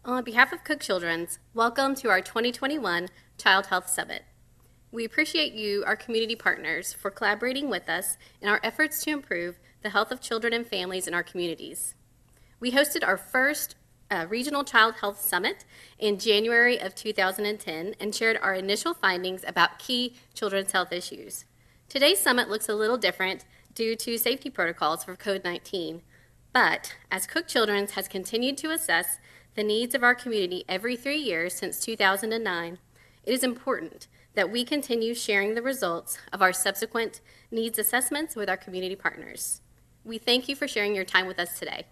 On behalf of Cook Children's, welcome to our 2021 Child Health Summit. We appreciate you, our community partners, for collaborating with us in our efforts to improve the health of children and families in our communities. We hosted our first Regional Child Health Summit in January of 2010 and shared our initial findings about key children's health issues. Today's summit looks a little different due to safety protocols for COVID-19, but as Cook Children's has continued to assess the needs of our community every 3 years since 2009, it is important that we continue sharing the results of our subsequent needs assessments with our community partners. We thank you for sharing your time with us today.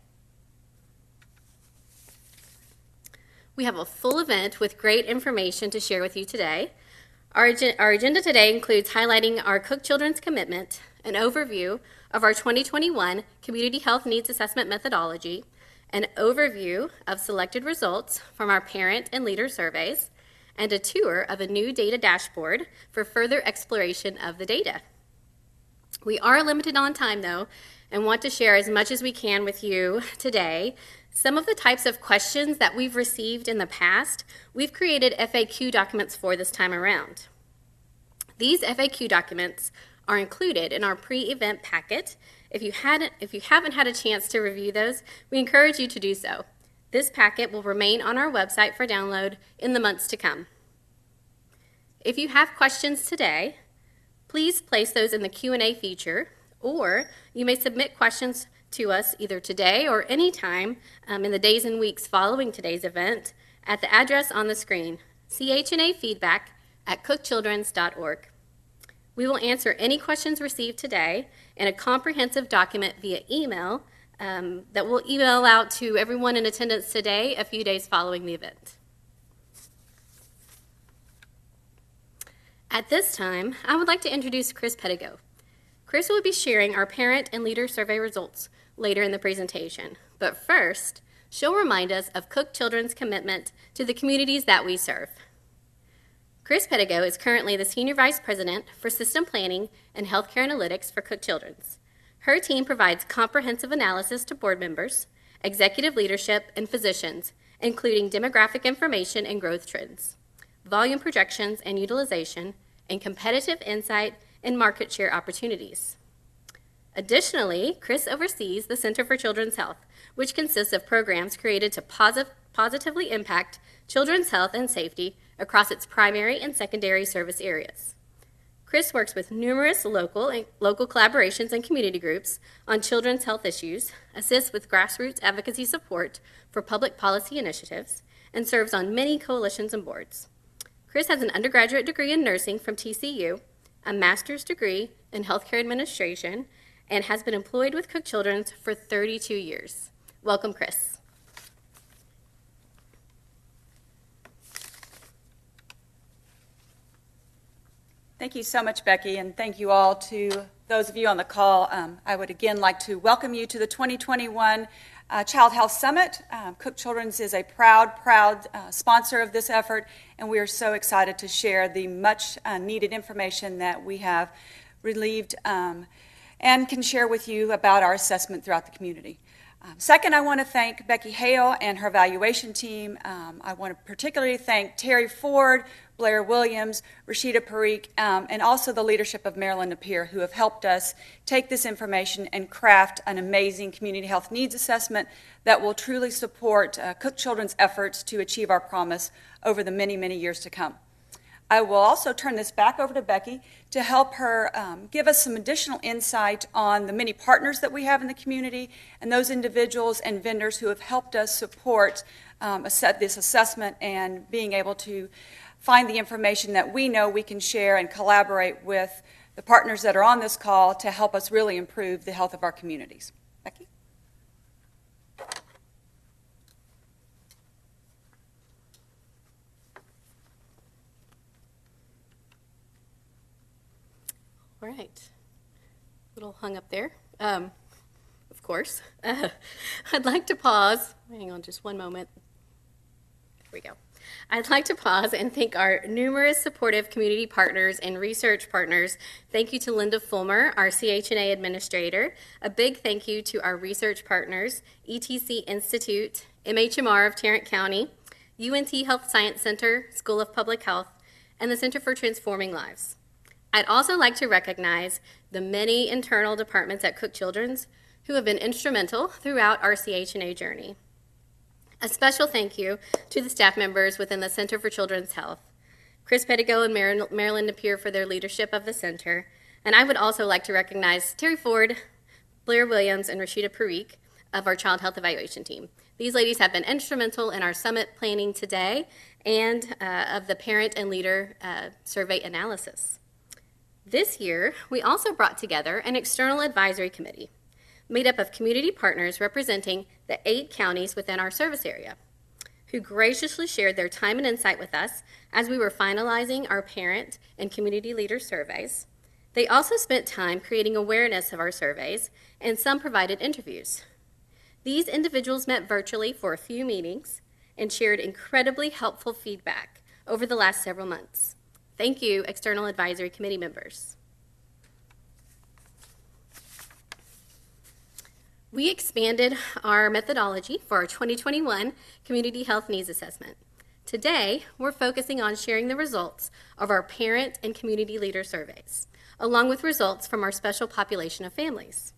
We have a full event with great information to share with you today. Our agenda today includes highlighting our Cook Children's commitment, an overview of our 2021 Community Health Needs Assessment methodology, an overview of selected results from our parent and leader surveys, and a tour of a new data dashboard for further exploration of the data. We are limited on time, though, and want to share as much as we can with you today. Some of the types of questions that we've received in the past, we've created FAQ documents for this time around. These FAQ documents are included in our pre-event packet. If you haven't had a chance to review those, we encourage you to do so. This packet will remain on our website for download in the months to come. If you have questions today, please place those in the Q&A feature, or you may submit questions to us either today or anytime in the days and weeks following today's event at the address on the screen, chnafeedback@cookchildrens.org. We will answer any questions received today in a comprehensive document via email that we'll email out to everyone in attendance today a few days following the event. At this time, I would like to introduce Chris Pettigo. Chris will be sharing our parent and leader survey results later in the presentation. But first, she'll remind us of Cook Children's commitment to the communities that we serve. Chris Pettigo is currently the Senior Vice President for System Planning and Healthcare Analytics for Cook Children's. Her team provides comprehensive analysis to board members, executive leadership, and physicians, including demographic information and growth trends, volume projections and utilization, and competitive insight and market share opportunities. Additionally, Chris oversees the Center for Children's Health, which consists of programs created to positively impact children's health and safety across its primary and secondary service areas. Chris works with numerous local collaborations and community groups on children's health issues, assists with grassroots advocacy support for public policy initiatives, and serves on many coalitions and boards. Chris has an undergraduate degree in nursing from TCU, a master's degree in healthcare administration, and has been employed with Cook Children's for 32 years. Welcome, Chris. Thank you so much, Becky, and thank you all to those of you on the call. I would again like to welcome you to the 2021 Child Health Summit. Cook Children's is a proud sponsor of this effort, and we are so excited to share the much needed information that we have relieved and can share with you about our assessment throughout the community. Second, I want to thank Becky Hale and her evaluation team. I want to particularly thank Terry Ford, Blair Williams, Rashida Parikh, and also the leadership of Marilyn Napier, who have helped us take this information and craft an amazing community health needs assessment that will truly support Cook Children's efforts to achieve our promise over the many, many years to come. I will also turn this back over to Becky to help her give us some additional insight on the many partners that we have in the community and those individuals and vendors who have helped us support this assessment and being able to find the information that we know we can share and collaborate with the partners that are on this call to help us really improve the health of our communities. Becky? All right, a little hung up there, of course. I'd like to pause, hang on just one moment. There we go. I'd like to pause and thank our numerous supportive community partners and research partners. Thank you to Linda Fulmer, our CHNA administrator. A big thank you to our research partners, ETC Institute, MHMR of Tarrant County, UNT Health Science Center, School of Public Health, and the Center for Transforming Lives. I'd also like to recognize the many internal departments at Cook Children's who have been instrumental throughout our CH&A journey. A special thank you to the staff members within the Center for Children's Health, Chris Pettigo and Marilyn Napier for their leadership of the center, and I would also like to recognize Terry Ford, Blair Williams, and Rashida Parikh of our Child Health Evaluation Team. These ladies have been instrumental in our summit planning today and of the parent and leader survey analysis. This year, we also brought together an external advisory committee made up of community partners representing the 8 counties within our service area, who graciously shared their time and insight with us as we were finalizing our parent and community leader surveys. They also spent time creating awareness of our surveys, and some provided interviews. These individuals met virtually for a few meetings and shared incredibly helpful feedback over the last several months. Thank you, External Advisory Committee members. We expanded our methodology for our 2021 Community Health Needs Assessment. Today, we're focusing on sharing the results of our parent and community leader surveys, along with results from our special population of families.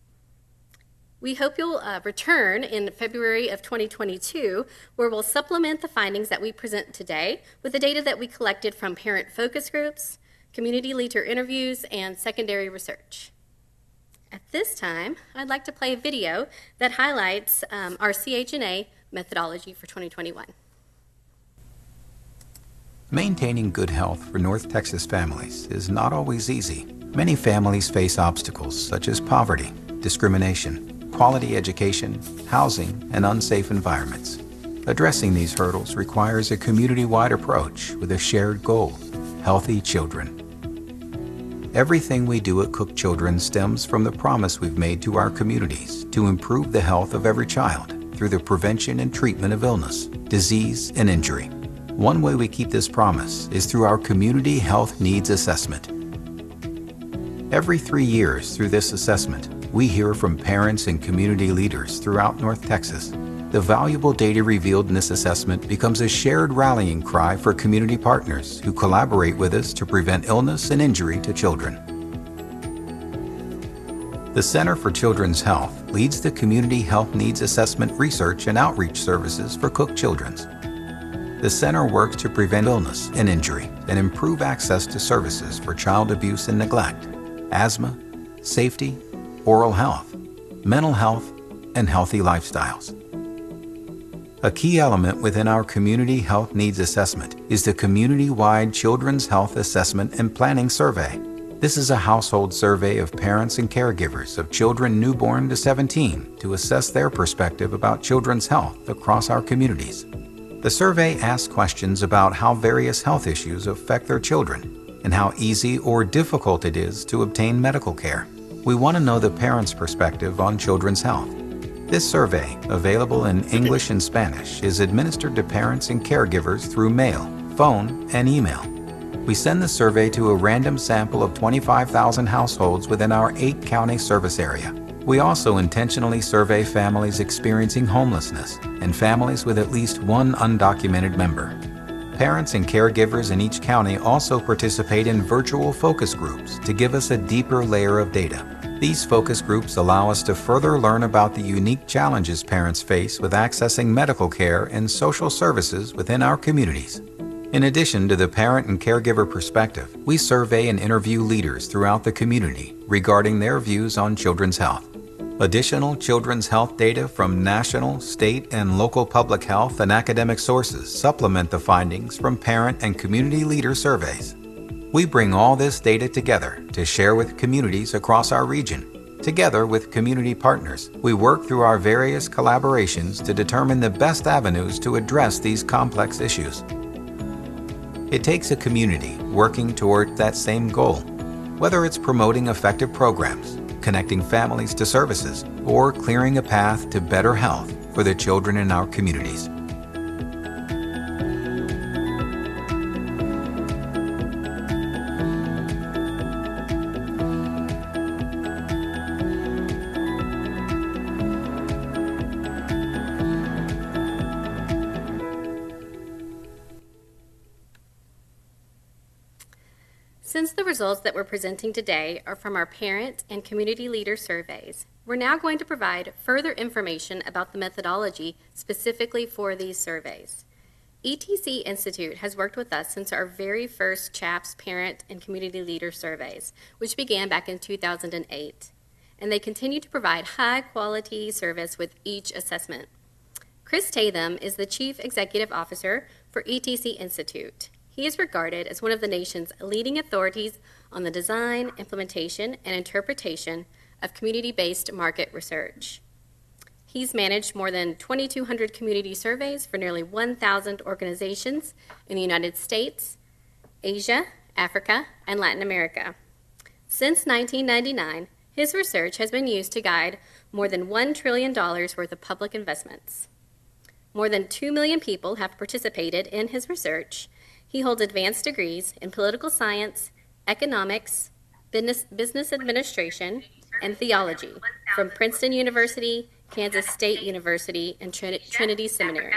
We hope you'll return in February of 2022, where we'll supplement the findings that we present today with the data that we collected from parent focus groups, community leader interviews, and secondary research. At this time, I'd like to play a video that highlights our CH&A methodology for 2021. Maintaining good health for North Texas families is not always easy. Many families face obstacles such as poverty, discrimination, quality education, housing, and unsafe environments. Addressing these hurdles requires a community-wide approach with a shared goal: healthy children. Everything we do at Cook Children's stems from the promise we've made to our communities to improve the health of every child through the prevention and treatment of illness, disease, and injury. One way we keep this promise is through our Community Health Needs Assessment. Every 3 years through this assessment, we hear from parents and community leaders throughout North Texas. The valuable data revealed in this assessment becomes a shared rallying cry for community partners who collaborate with us to prevent illness and injury to children. The Center for Children's Health leads the Community Health Needs Assessment research and outreach services for Cook Children's. The center works to prevent illness and injury and improve access to services for child abuse and neglect, asthma, safety, oral health, mental health, and healthy lifestyles. A key element within our Community Health Needs Assessment is the Community-Wide Children's Health Assessment and Planning Survey. This is a household survey of parents and caregivers of children newborn to 17 to assess their perspective about children's health across our communities. The survey asks questions about how various health issues affect their children and how easy or difficult it is to obtain medical care. We want to know the parents' perspective on children's health. This survey, available in English and Spanish, is administered to parents and caregivers through mail, phone, and email. We send the survey to a random sample of 25,000 households within our 8-county service area. We also intentionally survey families experiencing homelessness and families with at least one undocumented member. Parents and caregivers in each county also participate in virtual focus groups to give us a deeper layer of data. These focus groups allow us to further learn about the unique challenges parents face with accessing medical care and social services within our communities. In addition to the parent and caregiver perspective, we survey and interview leaders throughout the community regarding their views on children's health. Additional children's health data from national, state, and local public health and academic sources supplement the findings from parent and community leader surveys. We bring all this data together to share with communities across our region. Together with community partners, we work through our various collaborations to determine the best avenues to address these complex issues. It takes a community working toward that same goal, whether it's promoting effective programs, connecting families to services, or clearing a path to better health for the children in our communities. Since the results that we're presenting today are from our parent and community leader surveys, we're now going to provide further information about the methodology specifically for these surveys. ETC Institute has worked with us since our very first CHAPS parent and community leader surveys, which began back in 2008. And they continue to provide high-quality service with each assessment. Chris Tatham is the Chief Executive Officer for ETC Institute. He is regarded as one of the nation's leading authorities on the design, implementation, and interpretation of community-based market research. He's managed more than 2,200 community surveys for nearly 1,000 organizations in the United States, Asia, Africa, and Latin America. Since 1999, his research has been used to guide more than $1 trillion worth of public investments. More than 2 million people have participated in his research. He holds advanced degrees in political science, economics, business administration, and theology from Princeton University, Kansas State University, and Trinity Seminary.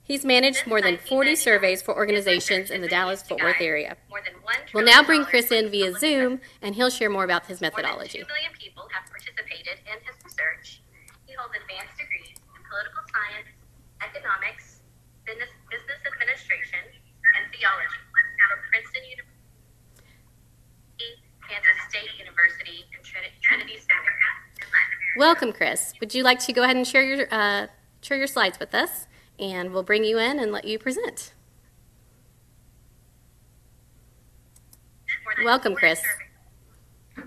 He's managed more than 40 surveys for organizations in the Dallas-Fort Worth area. We'll now bring Chris in via Zoom, and he'll share more about his methodology. More than 2 million people have participated in his research. He holds advanced degrees in political science, economics, business administration, and theology from Princeton University, Kansas State University, and Trinity Seminary. Welcome, Chris. Would you like to go ahead and share your slides with us, and we'll bring you in and let you present. Welcome, Chris.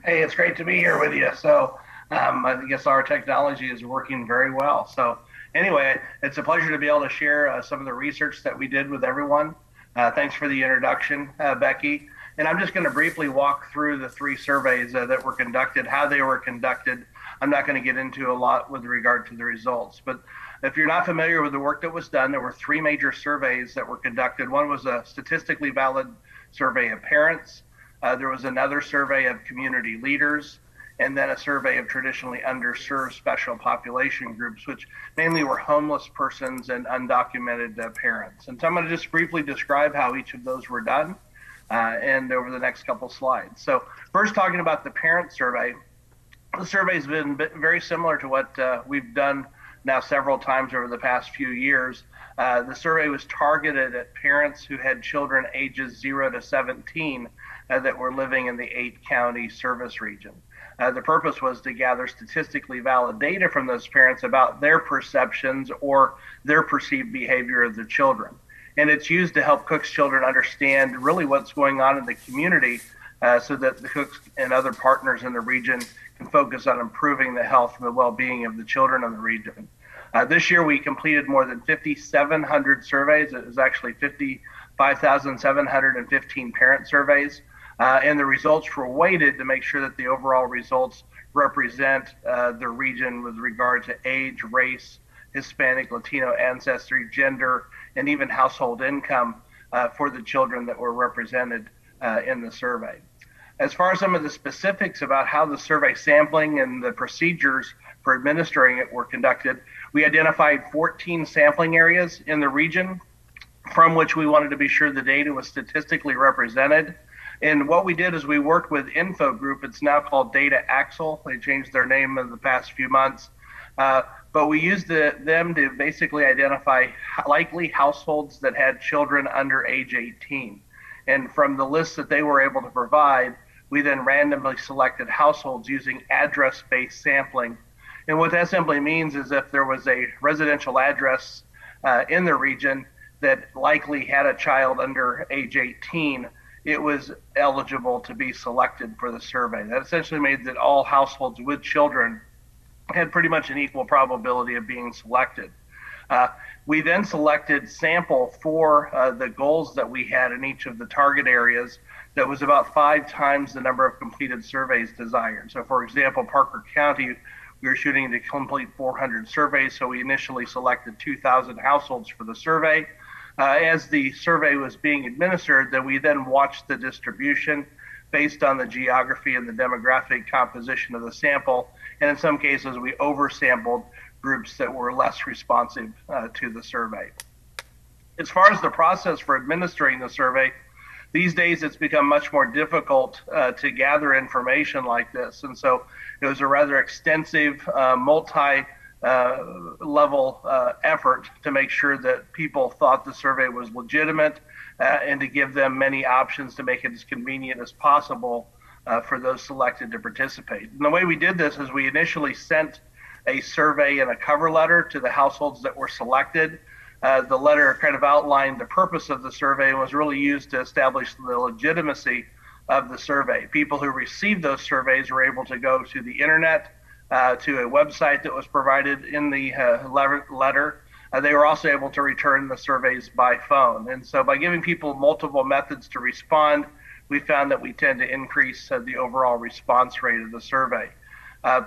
Hey, it's great to be here with you. So I guess our technology is working very well. So anyway, it's a pleasure to be able to share some of the research that we did with everyone. Thanks for the introduction, Becky. And I'm just going to briefly walk through the 3 surveys that were conducted, how they were conducted. I'm not going to get into a lot with regard to the results, but if you're not familiar with the work that was done, there were 3 major surveys that were conducted. One was a statistically valid survey of parents. There was another survey of community leaders, and then a survey of traditionally underserved special population groups, which mainly were homeless persons and undocumented parents. And so I'm going to just briefly describe how each of those were done and over the next couple slides. So first, talking about the parent survey, the survey has been very similar to what we've done now several times over the past few years. The survey was targeted at parents who had children ages 0 to 17 that were living in the 8-county service region. The purpose was to gather statistically valid data from those parents about their perceptions or their perceived behavior of the children. And it's used to help Cook's children understand really what's going on in the community so that the Cooks and other partners in the region can focus on improving the health and the well-being of the children in the region. This year, we completed more than 5,700 surveys. It was actually 55,715 parent surveys. And the results were weighted to make sure that the overall results represent the region with regard to age, race, Hispanic, Latino ancestry, gender, and even household income for the children that were represented in the survey. As far as some of the specifics about how the survey sampling and the procedures for administering it were conducted, we identified 14 sampling areas in the region from which we wanted to be sure the data was statistically represented. And what we did is we worked with Info Group. It's now called Data Axle. They changed their name in the past few months. But we used them to basically identify likely households that had children under age 18. And from the list that they were able to provide, we then randomly selected households using address-based sampling. And what that simply means is if there was a residential address in the region that likely had a child under age 18, it was eligible to be selected for the survey. That essentially made that all households with children had pretty much an equal probability of being selected. We then selected sample for the goals that we had in each of the target areas that was about 5 times the number of completed surveys desired. So for example, Parker County, we were shooting to complete 400 surveys, so we initially selected 2,000 households for the survey. As the survey was being administered, then we then watched the distribution based on the geography and the demographic composition of the sample. And in some cases, we oversampled groups that were less responsive to the survey. As far as the process for administering the survey These days, it's become much more difficult to gather information like this. And so it was a rather extensive, multi-level effort to make sure that people thought the survey was legitimate and to give them many options to make it as convenient as possible for those selected to participate. And the way we did this is we initially sent a survey and a cover letter to the households that were selected. The letter kind of outlined the purpose of the survey and was really used to establish the legitimacy of the survey. People who received those surveys were able to go to the internet, to a website that was provided in the letter. They were also able to return the surveys by phone. And so by giving people multiple methods to respond, we found that we tend to increase the overall response rate of the survey.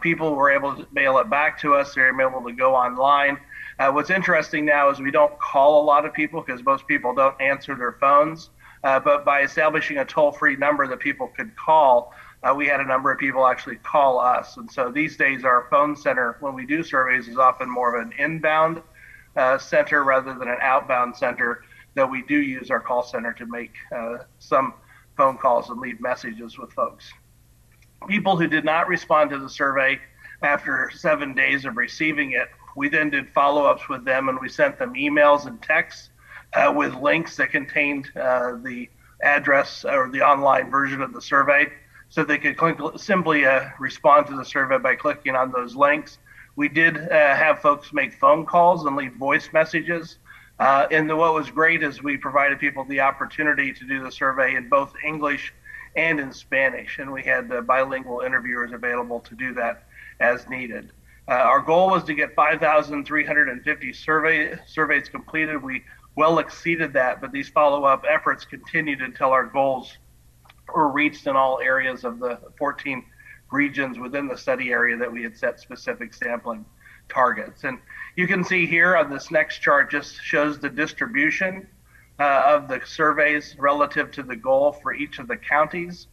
People were able to mail it back to us. They were able to go online. What's interesting now is we don't call a lot of people because most people don't answer their phones. But by establishing a toll-free number that people could call, we had a number of people actually call us. And so these days, our phone center, when we do surveys, is often more of an inbound center rather than an outbound center, though we do use our call center to make some phone calls and leave messages with folks. People who did not respond to the survey after 7 days of receiving it, we then did follow-ups with them, and we sent them emails and texts with links that contained the address or the online version of the survey, so they could simply respond to the survey by clicking on those links. We did have folks make phone calls and leave voice messages. And what was great is we provided people the opportunity to do the survey in both English and in Spanish, and we had bilingual interviewers available to do that as needed. Our goal was to get 5,350 surveys completed. We well exceeded that, but these follow-up efforts continued until our goals were reached in all areas of the 14 regions within the study area that we had set specific sampling targets. And you can see here on this next chart just shows the distribution of the surveys relative to the goal for each of the counties.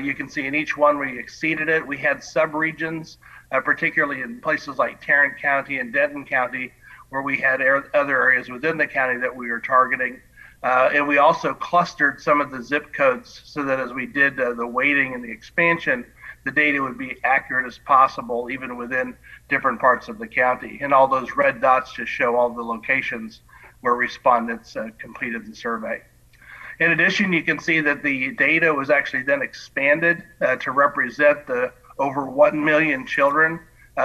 You can see in each one we exceeded it. We had sub-regions, particularly in places like Tarrant County and Denton County, where we had other areas within the county that we were targeting. And we also clustered some of the zip codes so that as we did the weighting and the expansion, the data would be accurate as possible, even within different parts of the county. And all those red dots just show all the locations where respondents completed the survey. In addition, you can see that the data was actually then expanded to represent the over 1 million children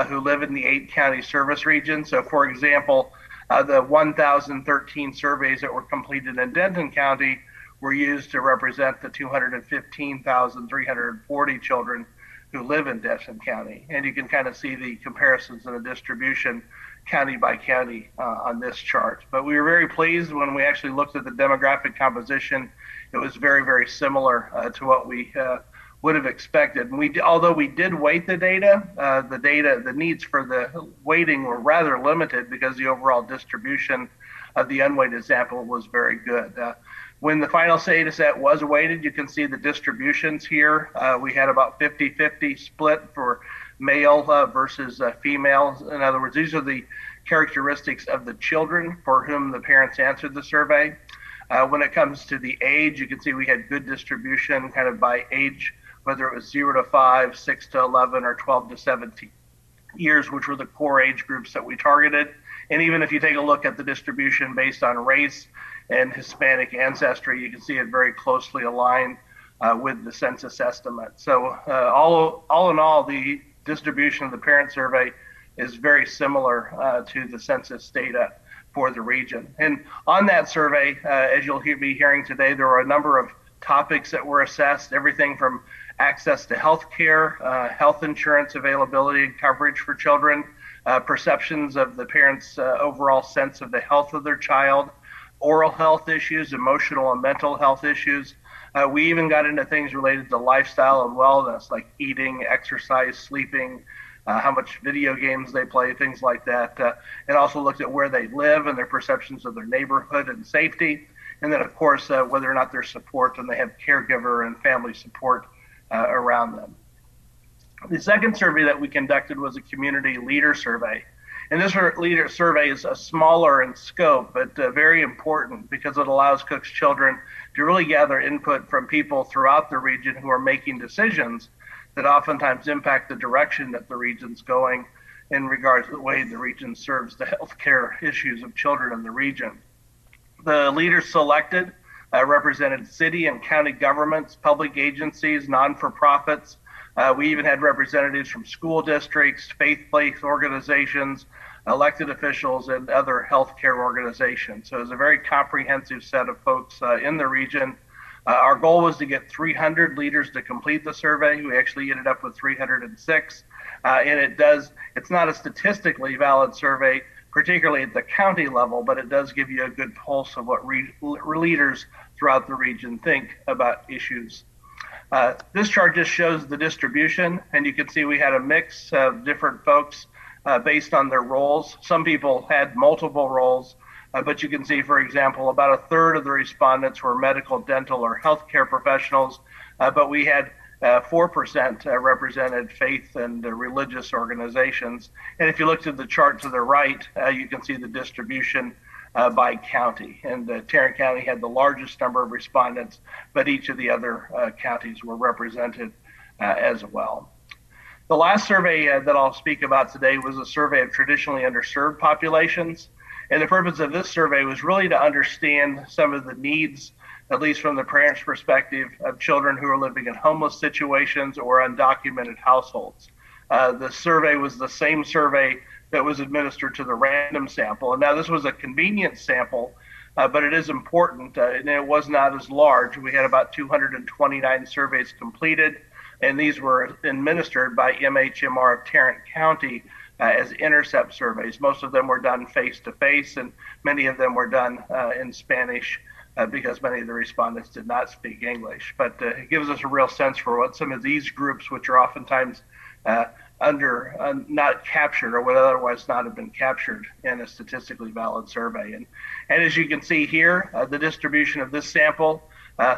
who live in the 8-county service region. So for example, the 1,013 surveys that were completed in Denton County were used to represent the 215,340 children who live in Denton County. And you can kind of see the comparisons and the distribution county by county on this chart. But we were very pleased when we actually looked at the demographic composition. It was very, very similar to what we would have expected. And although we did weight the data, the needs for the weighting were rather limited because the overall distribution of the unweighted sample was very good. When the final data set was weighted, you can see the distributions here. We had about 50-50 split for male versus female. In other words, these are the characteristics of the children for whom the parents answered the survey. When it comes to the age, you can see we had good distribution kind of by age, whether it was 0 to 5, 6 to 11, or 12 to 17 years, which were the core age groups that we targeted. And even if you take a look at the distribution based on race and Hispanic ancestry, you can see it very closely aligned with the census estimate. So all in all, the distribution of the parent survey is very similar to the census data for the region. And on that survey, as you'll be hearing today, there were a number of topics that were assessed, everything from access to health care, health insurance availability and coverage for children, perceptions of the parents' overall sense of the health of their child, oral health issues, emotional and mental health issues. We even got into things related to lifestyle and wellness, like eating, exercise, sleeping, how much video games they play, things like that. And also looked at where they live and their perceptions of their neighborhood and safety. And then, of course, whether or not their support and they have caregiver and family support around them. The second survey that we conducted was a community leader survey. And this leader survey is smaller in scope, but very important because it allows Cook's Children to really gather input from people throughout the region who are making decisions that oftentimes impact the direction that the region's going in regards to the way the region serves the healthcare issues of children in the region. The leaders selected represented city and county governments, public agencies, non-for-profits. We even had representatives from school districts, faith-based organizations, elected officials, and other healthcare organizations. So it was a very comprehensive set of folks in the region. Our goal was to get 300 leaders to complete the survey. We actually ended up with 306. And it's not a statistically valid survey, particularly at the county level, but it does give you a good pulse of what leaders throughout the region think about issues. This chart just shows the distribution, and you can see we had a mix of different folks based on their roles. Some people had multiple roles, but you can see, for example, about a third of the respondents were medical, dental, or healthcare professionals, but we had 4% represented faith and religious organizations. And if you look at the chart to the right, you can see the distribution by county. And Tarrant County had the largest number of respondents, but each of the other counties were represented as well. The last survey that I'll speak about today was a survey of traditionally underserved populations. And the purpose of this survey was really to understand some of the needs, at least from the parents' perspective, of children who are living in homeless situations or undocumented households. The survey was the same survey that was administered to the random sample. And now this was a convenience sample, but it is important, and it was not as large. We had about 229 surveys completed, and these were administered by MHMR of Tarrant County as intercept surveys. Most of them were done face-to-face, and many of them were done in Spanish because many of the respondents did not speak English. But it gives us a real sense for what some of these groups, which are oftentimes not captured or would otherwise not have been captured in a statistically valid survey. And as you can see here, the distribution of this sample,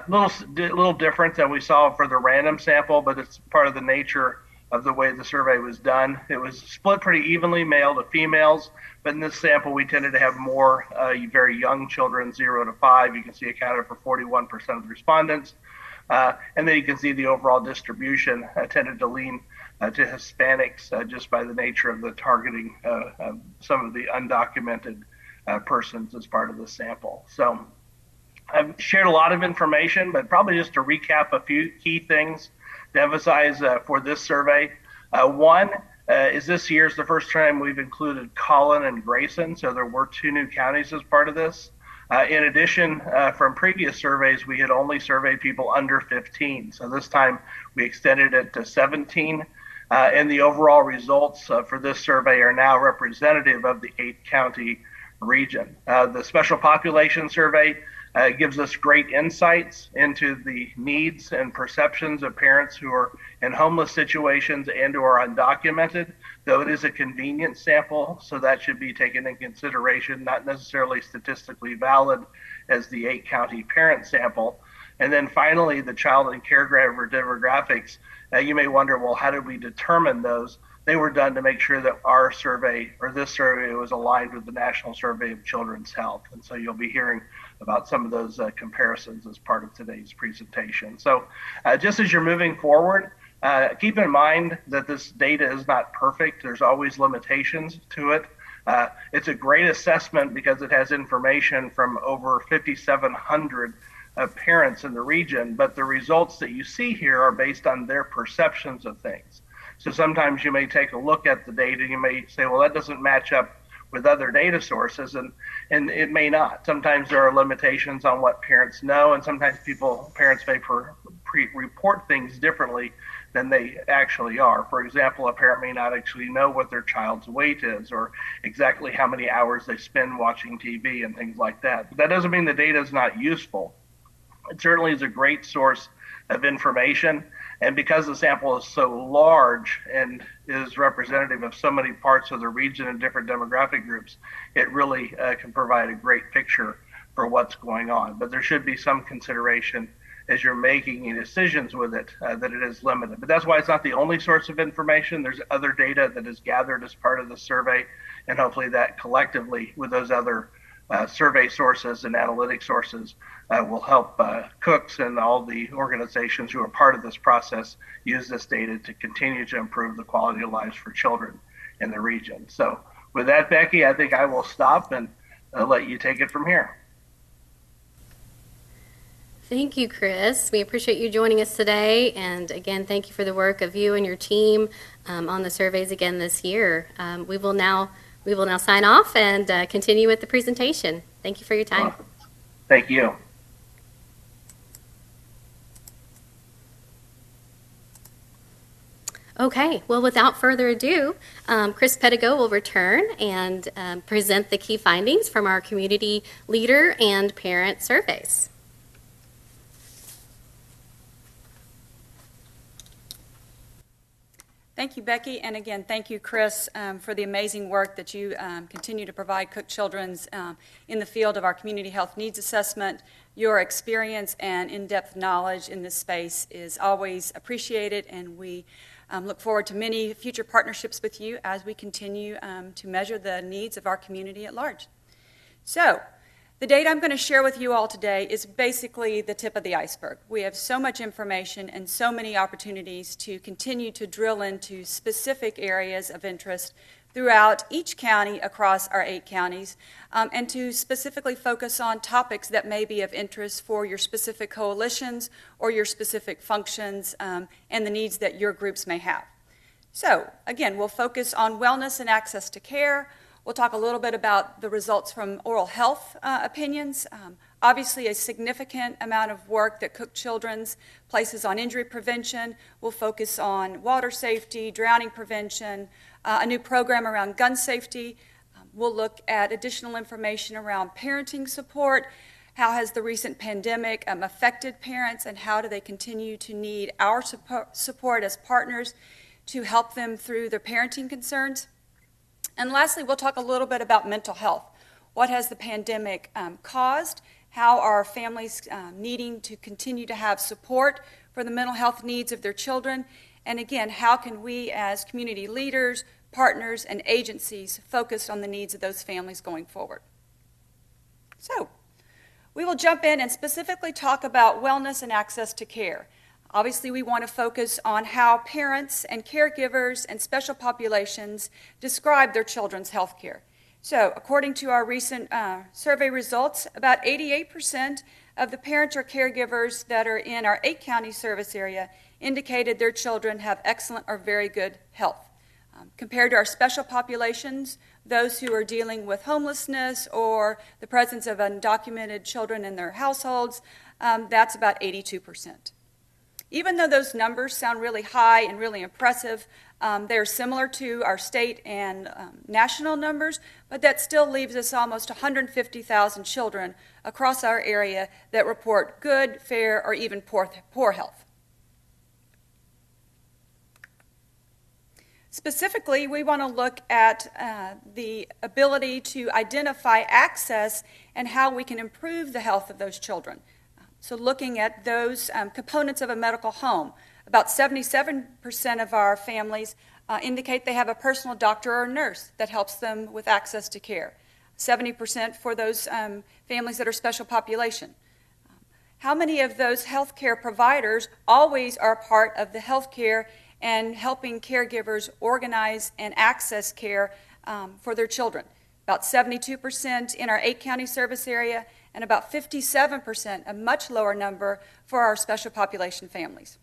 little different than we saw for the random sample, but it's part of the nature of the way the survey was done. It was split pretty evenly, male to females, but in this sample we tended to have more very young children, 0 to 5. You can see accounted for 41% of the respondents. And then you can see the overall distribution tended to lean to Hispanics just by the nature of the targeting some of the undocumented persons as part of the sample. So I've shared a lot of information, but probably just to recap a few key things to emphasize for this survey. One is this year's the first time we've included Collin and Grayson, so there were 2 new counties as part of this. In addition, from previous surveys, we had only surveyed people under 15. So this time we extended it to 17. And the overall results for this survey are now representative of the 8-county region. The special population survey gives us great insights into the needs and perceptions of parents who are in homeless situations and who are undocumented, though it is a convenient sample, so that should be taken in consideration, not necessarily statistically valid as the 8-county parent sample. And then finally, the child and caregiver demographics. You may wonder, well, how did we determine those? They were done to make sure that our survey, or this survey, was aligned with the National Survey of Children's Health. And so you'll be hearing about some of those comparisons as part of today's presentation. So just as you're moving forward, keep in mind that this data is not perfect. There's always limitations to it. It's a great assessment because it has information from over 5,700 parents in the region, but the results that you see here are based on their perceptions of things. So sometimes you may take a look at the data, you may say, well, that doesn't match up with other data sources, and it may not. Sometimes there are limitations on what parents know, and sometimes parents may report things differently than they actually are. For example, a parent may not actually know what their child's weight is or exactly how many hours they spend watching TV and things like that. But that doesn't mean the data is not useful. It certainly is a great source of information. And because the sample is so large and is representative of so many parts of the region and different demographic groups, it really can provide a great picture for what's going on. But there should be some consideration as you're making your decisions with it, that it is limited. But that's why it's not the only source of information. There's other data that is gathered as part of the survey, and hopefully that collectively with those other survey sources and analytic sources will help cooks and all the organizations who are part of this process use this data to continue to improve the quality of lives for children in the region. So with that, Becky, I think I will stop and let you take it from here. Thank you, Chris. We appreciate you joining us today. And again, thank you for the work of you and your team on the surveys again this year. We will now sign off and continue with the presentation. Thank you for your time. Thank you. Okay, well, without further ado, Chris Pettigo will return and present the key findings from our community leader and parent surveys. Thank you, Becky, and again, thank you, Chris, for the amazing work that you continue to provide Cook Children's in the field of our community health needs assessment. Your experience and in-depth knowledge in this space is always appreciated, and we look forward to many future partnerships with you as we continue to measure the needs of our community at large. So, the data I'm going to share with you all today is basically the tip of the iceberg. We have so much information and so many opportunities to continue to drill into specific areas of interest throughout each county across our 8 counties, and to specifically focus on topics that may be of interest for your specific coalitions or your specific functions and the needs that your groups may have. So, again, we'll focus on wellness and access to care. We'll talk a little bit about the results from oral health opinions. Obviously, a significant amount of work that Cook Children's places on injury prevention. We'll focus on water safety, drowning prevention, a new program around gun safety. We'll look at additional information around parenting support. How has the recent pandemic affected parents, and how do they continue to need our support as partners to help them through their parenting concerns? And lastly, we'll talk a little bit about mental health. What has the pandemic caused? How are families needing to continue to have support for the mental health needs of their children? And again, how can we as community leaders, partners, and agencies focus on the needs of those families going forward? So, we will jump in and specifically talk about wellness and access to care. Obviously, we want to focus on how parents and caregivers and special populations describe their children's health care. So, according to our recent survey results, about 88% of the parents or caregivers that are in our 8-county service area indicated their children have excellent or very good health. Compared to our special populations, those who are dealing with homelessness or the presence of undocumented children in their households, that's about 82%. Even though those numbers sound really high and really impressive, they're similar to our state and national numbers, but that still leaves us almost 150,000 children across our area that report good, fair, or even poor health. Specifically, we want to look at the ability to identify access and how we can improve the health of those children. So looking at those components of a medical home, about 77% of our families indicate they have a personal doctor or nurse that helps them with access to care. 70% for those families that are special population. How many of those healthcare providers always are part of the healthcare and helping caregivers organize and access care for their children? About 72% in our 8-county service area, and about 57%, a much lower number, for our special population families.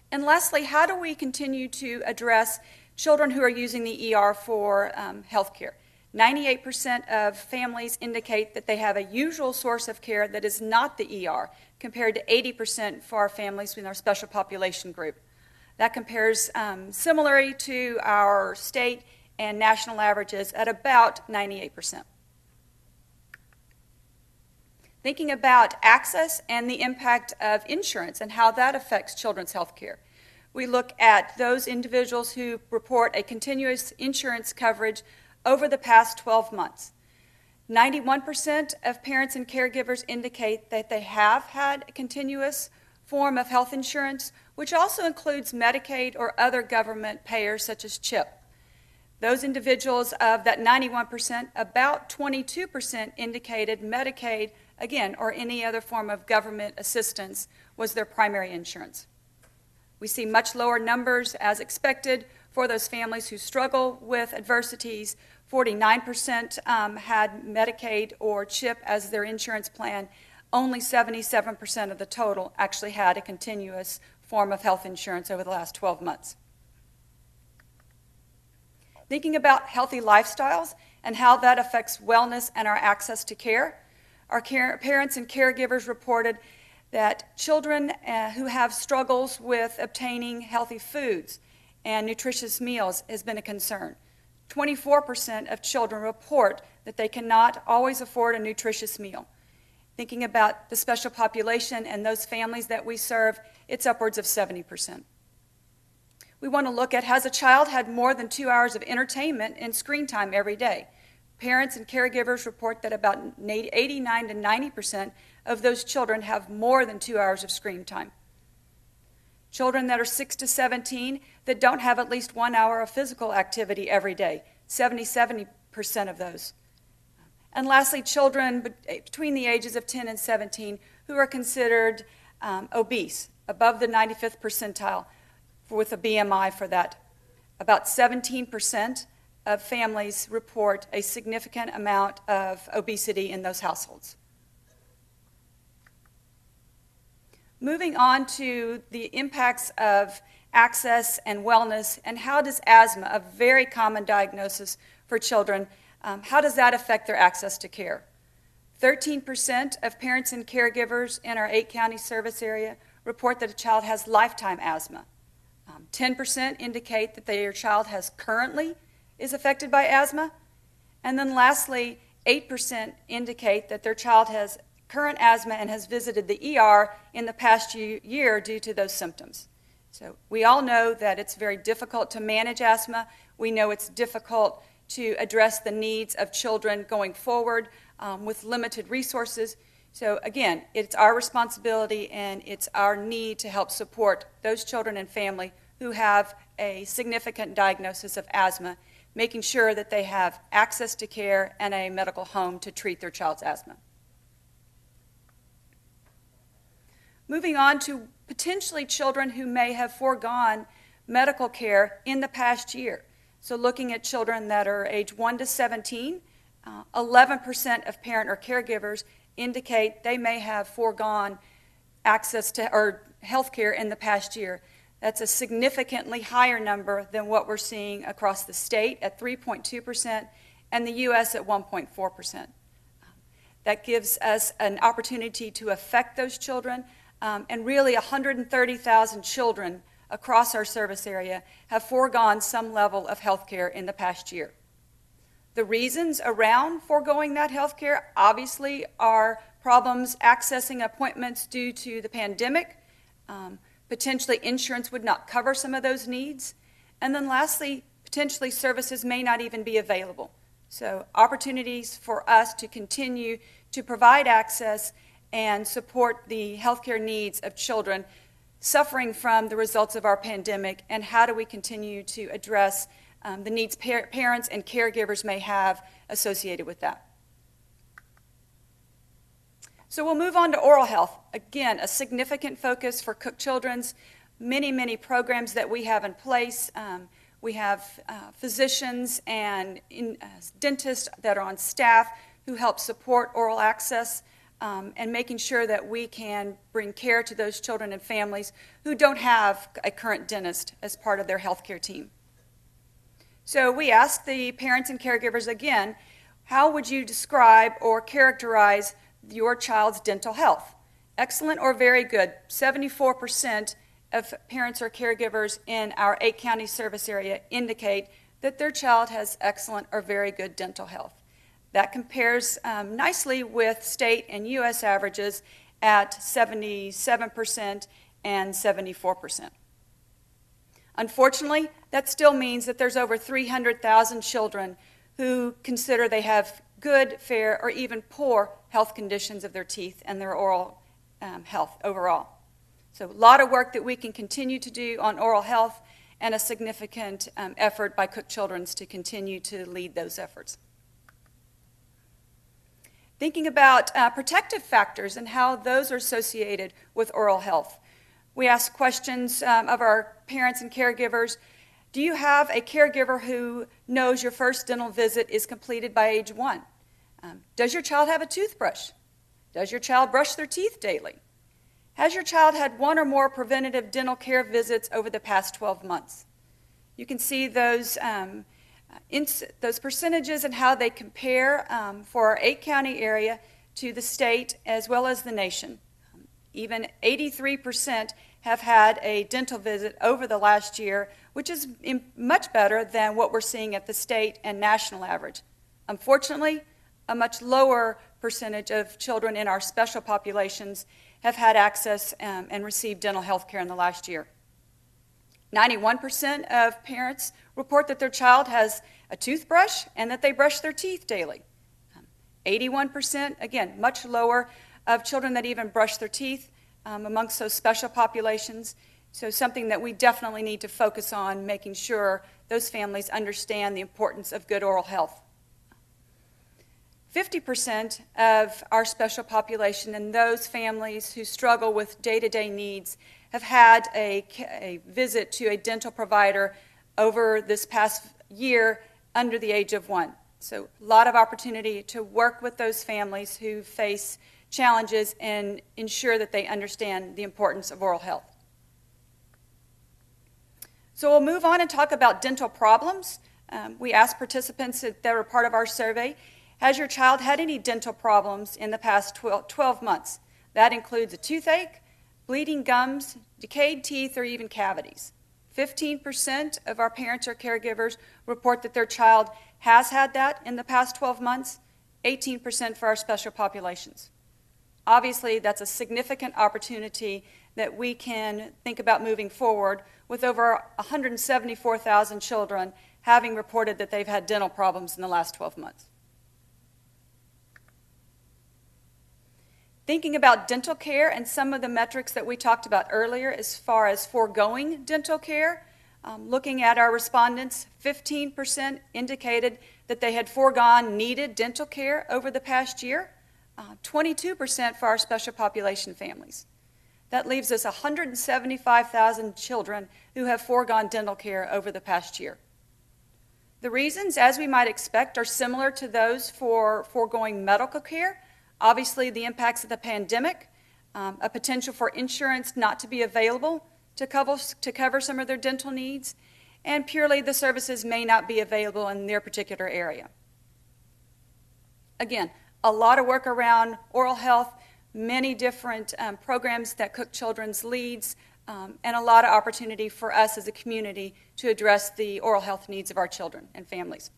And lastly, how do we continue to address children who are using the ER for health care? 98% of families indicate that they have a usual source of care that is not the ER, compared to 80% for our families in our special population group. That compares similarly to our state and national averages at about 98%. Thinking about access and the impact of insurance and how that affects children's health care. We look at those individuals who report a continuous insurance coverage over the past 12 months. 91% of parents and caregivers indicate that they have had a continuous form of health insurance, which also includes Medicaid or other government payers such as CHIP. Those individuals of that 91%, about 22% indicated Medicaid, again, or any other form of government assistance was their primary insurance. We see much lower numbers, as expected, for those families who struggle with adversities. 49% had Medicaid or CHIP as their insurance plan. Only 77% of the total actually had a continuous form of health insurance over the last 12 months. Thinking about healthy lifestyles and how that affects wellness and our access to care, our parents and caregivers reported that children who have struggles with obtaining healthy foods and nutritious meals has been a concern. 24% of children report that they cannot always afford a nutritious meal. Thinking about the special population and those families that we serve, it's upwards of 70%. We want to look at, has a child had more than 2 hours of entertainment and screen time every day? Parents and caregivers report that about 89 to 90% of those children have more than 2 hours of screen time. Children that are 6 to 17 that don't have at least 1 hour of physical activity every day, 70% of those. And lastly, children between the ages of 10 and 17 who are considered obese, above the 95th percentile with a BMI for that. About 17% of families report a significant amount of obesity in those households. Moving on to the impacts of access and wellness, and how does asthma, a very common diagnosis for children, how does that affect their access to care? 13% of parents and caregivers in our 8-county service area report that a child has lifetime asthma. 10% indicate that their child currently is affected by asthma. And then lastly, 8% indicate that their child has current asthma and has visited the ER in the past year due to those symptoms. So we all know that it's very difficult to manage asthma. We know it's difficult to address the needs of children going forward with limited resources. So again, it's our responsibility and it's our need to help support those children and family who have a significant diagnosis of asthma, making sure that they have access to care and a medical home to treat their child's asthma. Moving on to potentially children who may have foregone medical care in the past year. So looking at children that are age 1 to 17, 11% of parent or caregivers indicate they may have foregone access to or health care in the past year. That's a significantly higher number than what we're seeing across the state at 3.2% and the U.S. at 1.4%. That gives us an opportunity to affect those children, and really 130,000 children across our service area have foregone some level of health care in the past year. The reasons around foregoing that health care obviously are problems accessing appointments due to the pandemic. Potentially insurance would not cover some of those needs. And then lastly, potentially services may not even be available. So opportunities for us to continue to provide access and support the healthcare needs of children suffering from the results of our pandemic, and how do we continue to address the needs parents and caregivers may have associated with that. So we'll move on to oral health. Again, a significant focus for Cook Children's. Many programs that we have in place. We have physicians and dentists that are on staff who help support oral access and making sure that we can bring care to those children and families who don't have a current dentist as part of their healthcare team. So we ask the parents and caregivers again, how would you describe or characterize your child's dental health? Excellent or very good. 74% of parents or caregivers in our 8-county service area indicate that their child has excellent or very good dental health. That compares nicely with state and U.S. averages at 77% and 74%. Unfortunately, that still means that there's over 300,000 children who consider they have good, fair, or even poor health conditions of their teeth and their oral health overall. So a lot of work that we can continue to do on oral health, and a significant effort by Cook Children's to continue to lead those efforts. Thinking about protective factors and how those are associated with oral health. We ask questions of our parents and caregivers. Do you have a caregiver who knows your first dental visit is completed by age 1? Does your child have a toothbrush? Does your child brush their teeth daily? Has your child had 1 or more preventative dental care visits over the past 12 months? You can see those percentages and how they compare for our 8-county area to the state as well as the nation. Even 83% have had a dental visit over the last year, which is much better than what we're seeing at the state and national average. Unfortunately, a much lower percentage of children in our special populations have had access and received dental health care in the last year. 91% of parents report that their child has a toothbrush and that they brush their teeth daily. 81%, again, much lower, of children that even brush their teeth amongst those special populations. So something that we definitely need to focus on, making sure those families understand the importance of good oral health. 50% of our special population and those families who struggle with day-to-day needs have had a visit to a dental provider over this past year under the age of 1. So a lot of opportunity to work with those families who face challenges and ensure that they understand the importance of oral health. So we'll move on and talk about dental problems. We asked participants that were part of our survey, has your child had any dental problems in the past 12 months? That includes a toothache, bleeding gums, decayed teeth, or even cavities. 15% of our parents or caregivers report that their child has had that in the past 12 months, 18% for our special populations. Obviously, that's a significant opportunity that we can think about moving forward with over 174,000 children having reported that they've had dental problems in the last 12 months. Thinking about dental care and some of the metrics that we talked about earlier as far as foregoing dental care, looking at our respondents, 15% indicated that they had foregone needed dental care over the past year, 22% for our special population families. That leaves us 175,000 children who have foregone dental care over the past year. The reasons, as we might expect, are similar to those for foregoing medical care. Obviously, the impacts of the pandemic, a potential for insurance not to be available to cover some of their dental needs, and purely the services may not be available in their particular area. Again, a lot of work around oral health, many different programs that Cook Children's leads, and a lot of opportunity for us as a community to address the oral health needs of our children and families.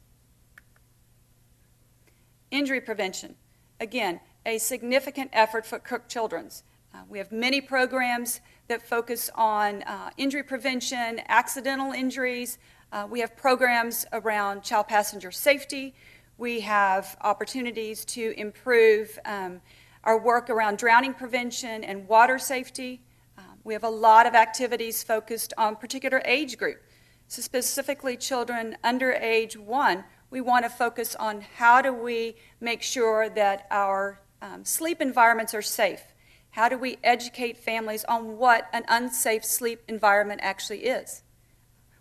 Injury prevention. Again, a significant effort for Cook Children's. We have many programs that focus on injury prevention, accidental injuries. We have programs around child passenger safety. We have opportunities to improve our work around drowning prevention and water safety. We have a lot of activities focused on particular age group. So specifically children under age 1, we want to focus on how do we make sure that our sleep environments are safe. How do we educate families on what an unsafe sleep environment actually is?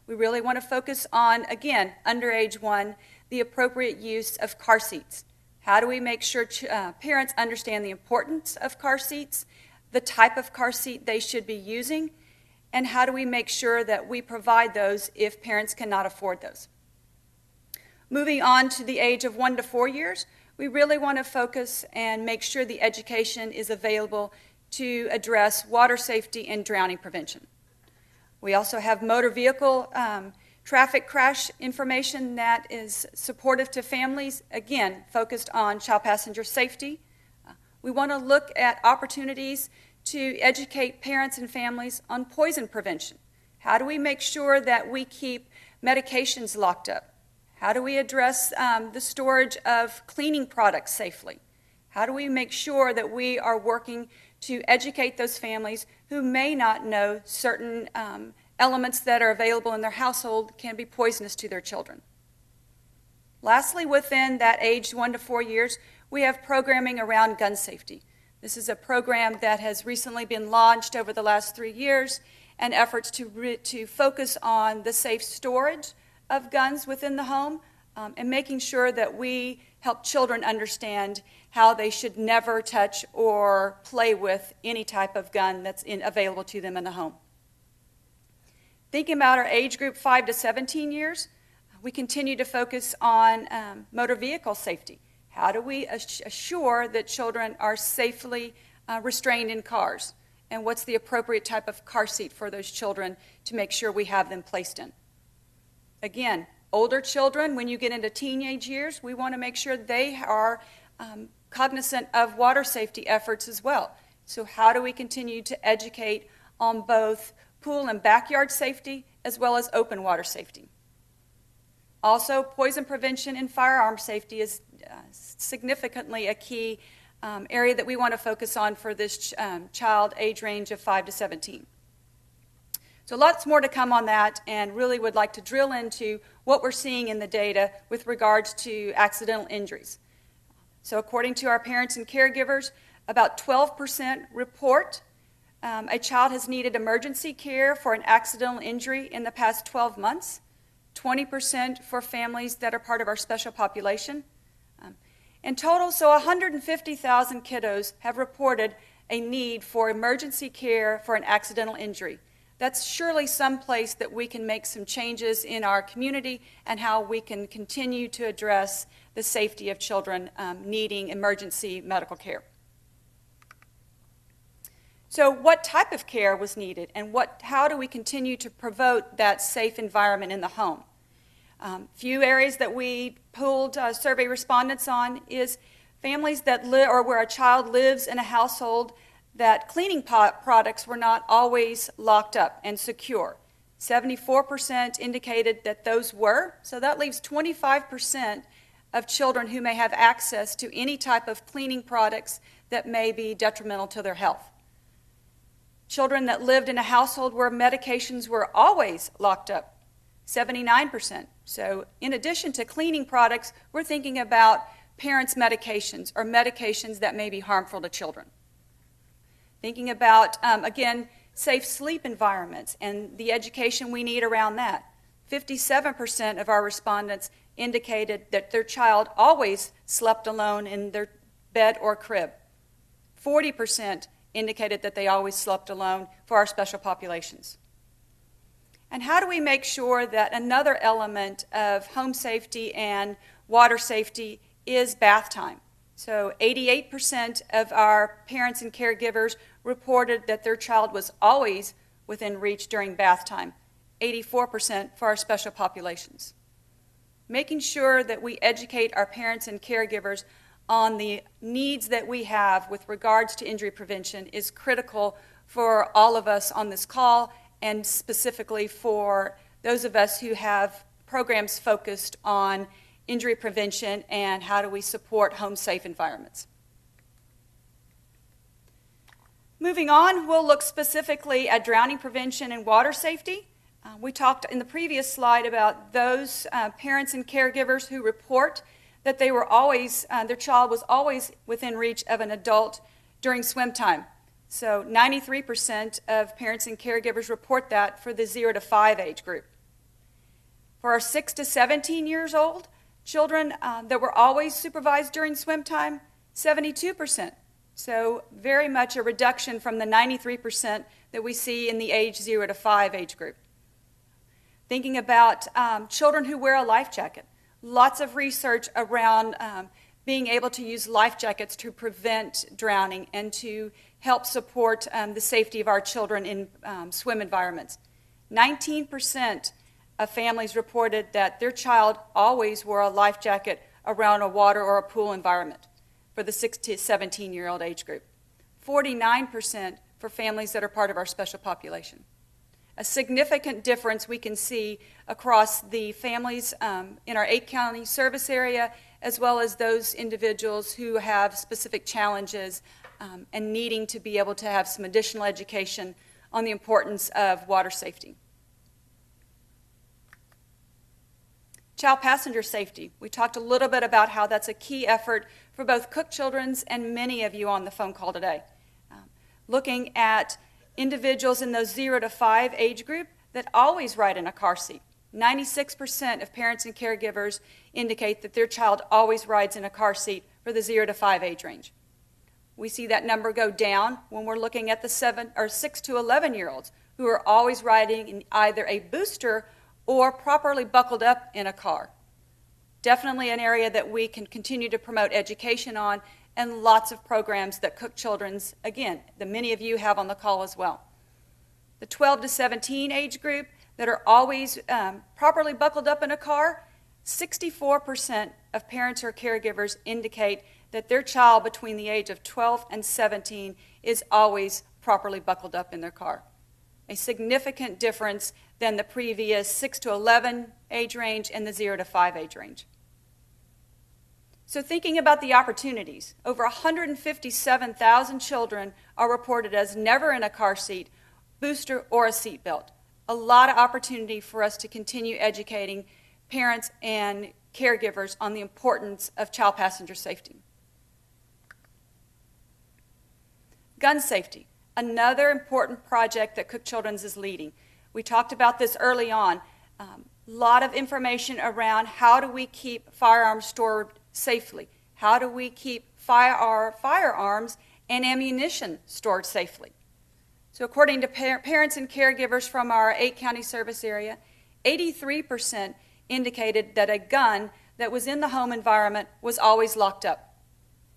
We really want to focus on, again, under age 1, the appropriate use of car seats. How do we make sure parents understand the importance of car seats, the type of car seat they should be using, and how do we make sure that we provide those if parents cannot afford those? Moving on to the age of 1 to 4 years, we really want to focus and make sure the education is available to address water safety and drowning prevention. We also have motor vehicle traffic crash information that is supportive to families, again, focused on child passenger safety. We want to look at opportunities to educate parents and families on poison prevention. How do we make sure that we keep medications locked up? How do we address the storage of cleaning products safely? How do we make sure that we are working to educate those families who may not know certain elements that are available in their household can be poisonous to their children? Lastly, within that age 1 to 4 years, we have programming around gun safety. This is a program that has recently been launched over the last 3 years, and efforts to focus on the safe storage of guns within the home, and making sure that we help children understand how they should never touch or play with any type of gun that's available to them in the home. Thinking about our age group 5 to 17 years, we continue to focus on motor vehicle safety. How do we assure that children are safely restrained in cars? And what's the appropriate type of car seat for those children to make sure we have them placed in? Again, older children, when you get into teenage years, we want to make sure they are cognizant of water safety efforts as well. So how do we continue to educate on both pool and backyard safety as well as open water safety? Also, poison prevention and firearm safety is significantly a key area that we want to focus on for this child age range of 5 to 17. So lots more to come on that, and really would like to drill into what we're seeing in the data with regards to accidental injuries. So according to our parents and caregivers, about 12% report a child has needed emergency care for an accidental injury in the past 12 months, 20% for families that are part of our special population. In total, so 150,000 kiddos have reported a need for emergency care for an accidental injury. That's surely some place that we can make some changes in our community and how we can continue to address the safety of children needing emergency medical care. So what type of care was needed, and how do we continue to promote that safe environment in the home? Few areas that we pooled survey respondents on is families that live, or where a child lives in a household that cleaning products were not always locked up and secure. 74% indicated that those were, so that leaves 25% of children who may have access to any type of cleaning products that may be detrimental to their health. Children that lived in a household where medications were always locked up, 79%. So in addition to cleaning products, we're thinking about parents' medications or medications that may be harmful to children. Thinking about, again, safe sleep environments and the education we need around that. 57% of our respondents indicated that their child always slept alone in their bed or crib. 40% indicated that they always slept alone for our special populations. And how do we make sure that another element of home safety and water safety is bath time? So 88% of our parents and caregivers reported that their child was always within reach during bath time, 84% for our special populations. Making sure that we educate our parents and caregivers on the needs that we have with regards to injury prevention is critical for all of us on this call, and specifically for those of us who have programs focused on injury prevention and how do we support home-safe environments. Moving on, we'll look specifically at drowning prevention and water safety. We talked in the previous slide about those parents and caregivers who report that they were always, their child was always within reach of an adult during swim time. So 93% of parents and caregivers report that for the 0 to 5 age group. For our 6 to 17 years old, children that were always supervised during swim time, 72%. So very much a reduction from the 93% that we see in the age 0 to 5 age group. Thinking about children who wear a life jacket. Lots of research around being able to use life jackets to prevent drowning and to help support the safety of our children in swim environments. 19% of families reported that their child always wore a life jacket around a water or a pool environment for the 6 to 17-year-old age group. 49% for families that are part of our special population. A significant difference we can see across the families in our 8-county service area, as well as those individuals who have specific challenges and needing to be able to have some additional education on the importance of water safety. Child passenger safety. We talked a little bit about how that's a key effort for both Cook Children's and many of you on the phone call today. Looking at individuals in those 0 to 5 age group that always ride in a car seat. 96% of parents and caregivers indicate that their child always rides in a car seat for the 0 to 5 age range. We see that number go down when we're looking at the 6 to 11-year-olds who are always riding in either a booster or properly buckled up in a car. Definitely an area that we can continue to promote education on, and lots of programs that Cook Children's, again, that many of you have on the call as well. The 12 to 17 age group that are always properly buckled up in a car, 64% of parents or caregivers indicate that their child between the age of 12 and 17 is always properly buckled up in their car. A significant difference than the previous 6 to 11 age range and the 0 to 5 age range. So thinking about the opportunities, over 157,000 children are reported as never in a car seat, booster, or a seat belt. A lot of opportunity for us to continue educating parents and caregivers on the importance of child passenger safety. Gun safety, another important project that Cook Children's is leading. We talked about this early on. A lot of information around how do we keep firearms stored safely? How do we keep firearms and ammunition stored safely? So according to parents and caregivers from our 8-county service area, 83% indicated that a gun that was in the home environment was always locked up.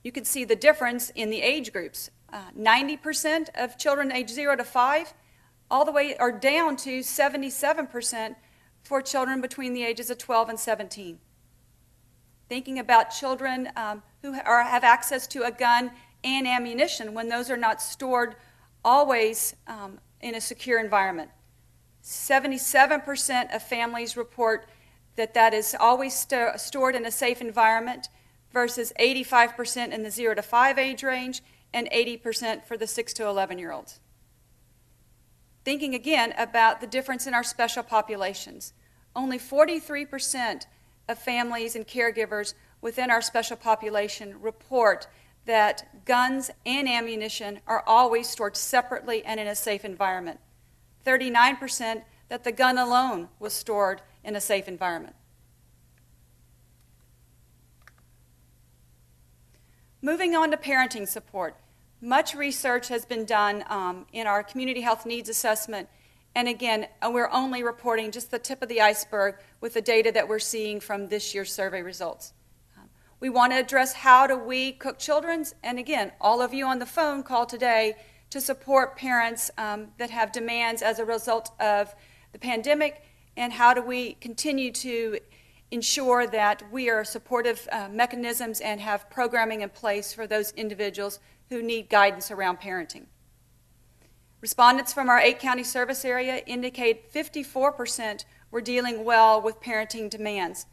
You can see the difference in the age groups. 90% of children age 0 to 5, all the way or down to 77% for children between the ages of 12 and 17. Thinking about children who have access to a gun and ammunition when those are not stored always in a secure environment. 77% of families report that that is always stored in a safe environment versus 85% in the 0 to 5 age range and 80% for the 6 to 11-year-olds. Thinking again about the difference in our special populations. Only 43% of families and caregivers within our special population report that guns and ammunition are always stored separately and in a safe environment. 39% that the gun alone was stored in a safe environment. Moving on to parenting support. Much research has been done in our community health needs assessment. And again, we're only reporting just the tip of the iceberg with the data that we're seeing from this year's survey results. We want to address how do we, Cook Children's, and again, all of you on the phone call today to support parents that have demands as a result of the pandemic, and how do we continue to ensure that we are supportive mechanisms and have programming in place for those individuals who need guidance around parenting. Respondents from our 8-county service area indicate 54% were dealing well with parenting demands,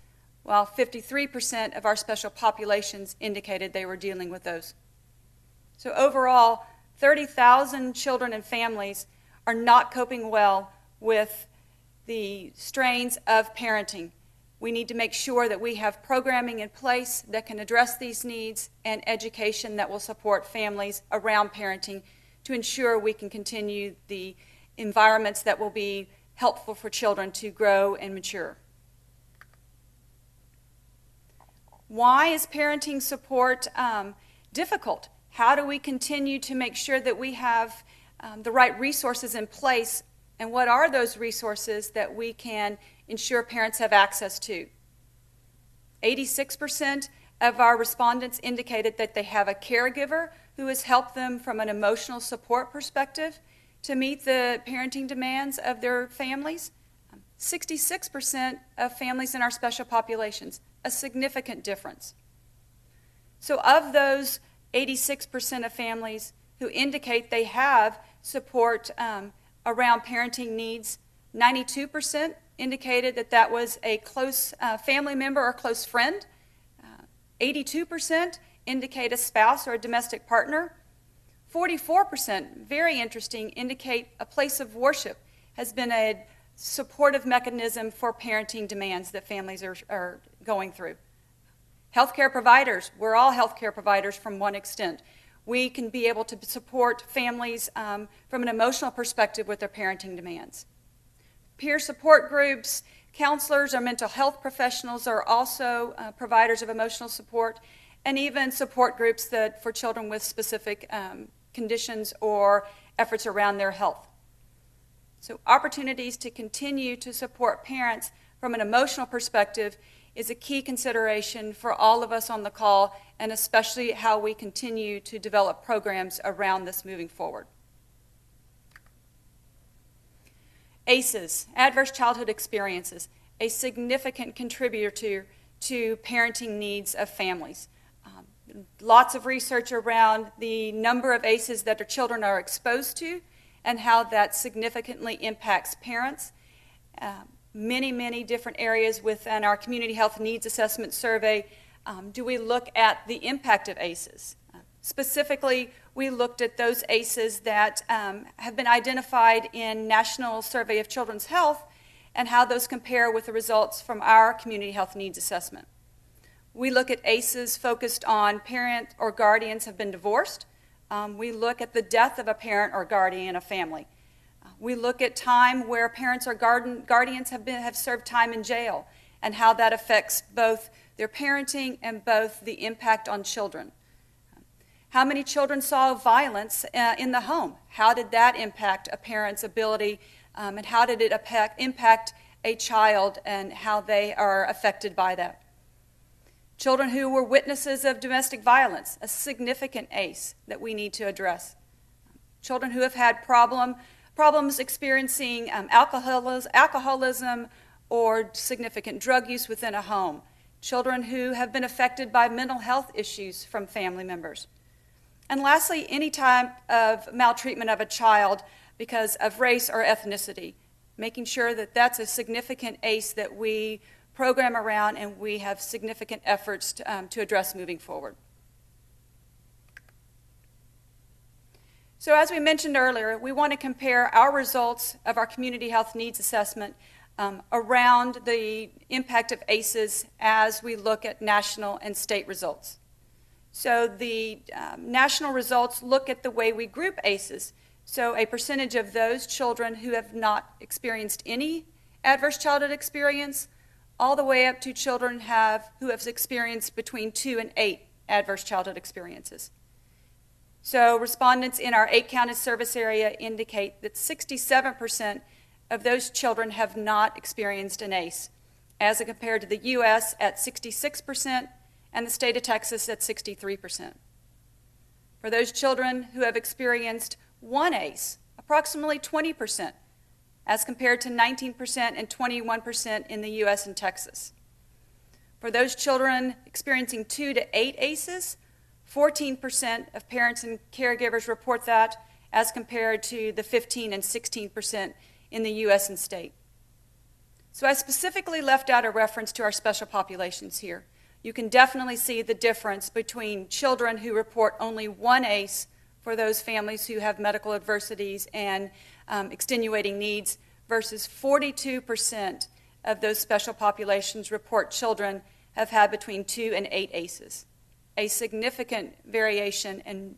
while 53% of our special populations indicated they were dealing with those. So overall, 30,000 children and families are not coping well with the strains of parenting. We need to make sure that we have programming in place that can address these needs and education that will support families around parenting to ensure we can continue the environments that will be helpful for children to grow and mature. Why is parenting support difficult? How do we continue to make sure that we have the right resources in place, and what are those resources that we can ensure parents have access to? 86% of our respondents indicated that they have a caregiver who has helped them from an emotional support perspective to meet the parenting demands of their families. 66% of families in our special populations, a significant difference. So of those 86% of families who indicate they have support around parenting needs. 92% indicated that that was a close family member or close friend. 82% indicate a spouse or a domestic partner. 44%, very interesting, indicate a place of worship has been a supportive mechanism for parenting demands that families are going through. Healthcare providers, we're all healthcare providers from one extent. We can be able to support families from an emotional perspective with their parenting demands. Peer support groups, counselors or mental health professionals are also providers of emotional support, and even support groups that for children with specific conditions or efforts around their health. So opportunities to continue to support parents from an emotional perspective is a key consideration for all of us on the call, and especially how we continue to develop programs around this moving forward. ACEs, Adverse Childhood Experiences, a significant contributor to parenting needs of families. Lots of research around the number of ACEs that our children are exposed to and how that significantly impacts parents. Many different areas within our Community Health Needs Assessment Survey do we look at the impact of ACEs. Specifically, we looked at those ACEs that have been identified in National Survey of Children's Health and how those compare with the results from our Community Health Needs Assessment. We look at ACEs focused on parent or guardians have been divorced. We look at the death of a parent or guardian in a family. We look at time where parents or guardians have served time in jail and how that affects both their parenting and both the impact on children. How many children saw violence in the home? How did that impact a parent's ability, and how did it impact a child and how they are affected by that? Children who were witnesses of domestic violence, a significant ACE that we need to address. Children who have had problems experiencing alcoholism or significant drug use within a home. Children who have been affected by mental health issues from family members. And lastly, any type of maltreatment of a child because of race or ethnicity, making sure that that's a significant ACE that we program around and we have significant efforts to address moving forward. So as we mentioned earlier, we want to compare our results of our Community Health Needs Assessment around the impact of ACEs as we look at national and state results. So the national results look at the way we group ACEs. So a percentage of those children who have not experienced any adverse childhood experience, all the way up to children who have experienced between 2 and 8 adverse childhood experiences. So respondents in our 8-county service area indicate that 67% of those children have not experienced an ACE, as compared to the U.S. at 66% and the state of Texas at 63%. For those children who have experienced one ACE, approximately 20%, as compared to 19% and 21% in the U.S. and Texas. For those children experiencing 2 to 8 ACEs, 14% of parents and caregivers report that, as compared to the 15 and 16% in the U.S. and state. So I specifically left out a reference to our special populations here. You can definitely see the difference between children who report only one ACE for those families who have medical adversities and extenuating needs versus 42% of those special populations report children have had between 2 and 8 ACEs. A significant variation and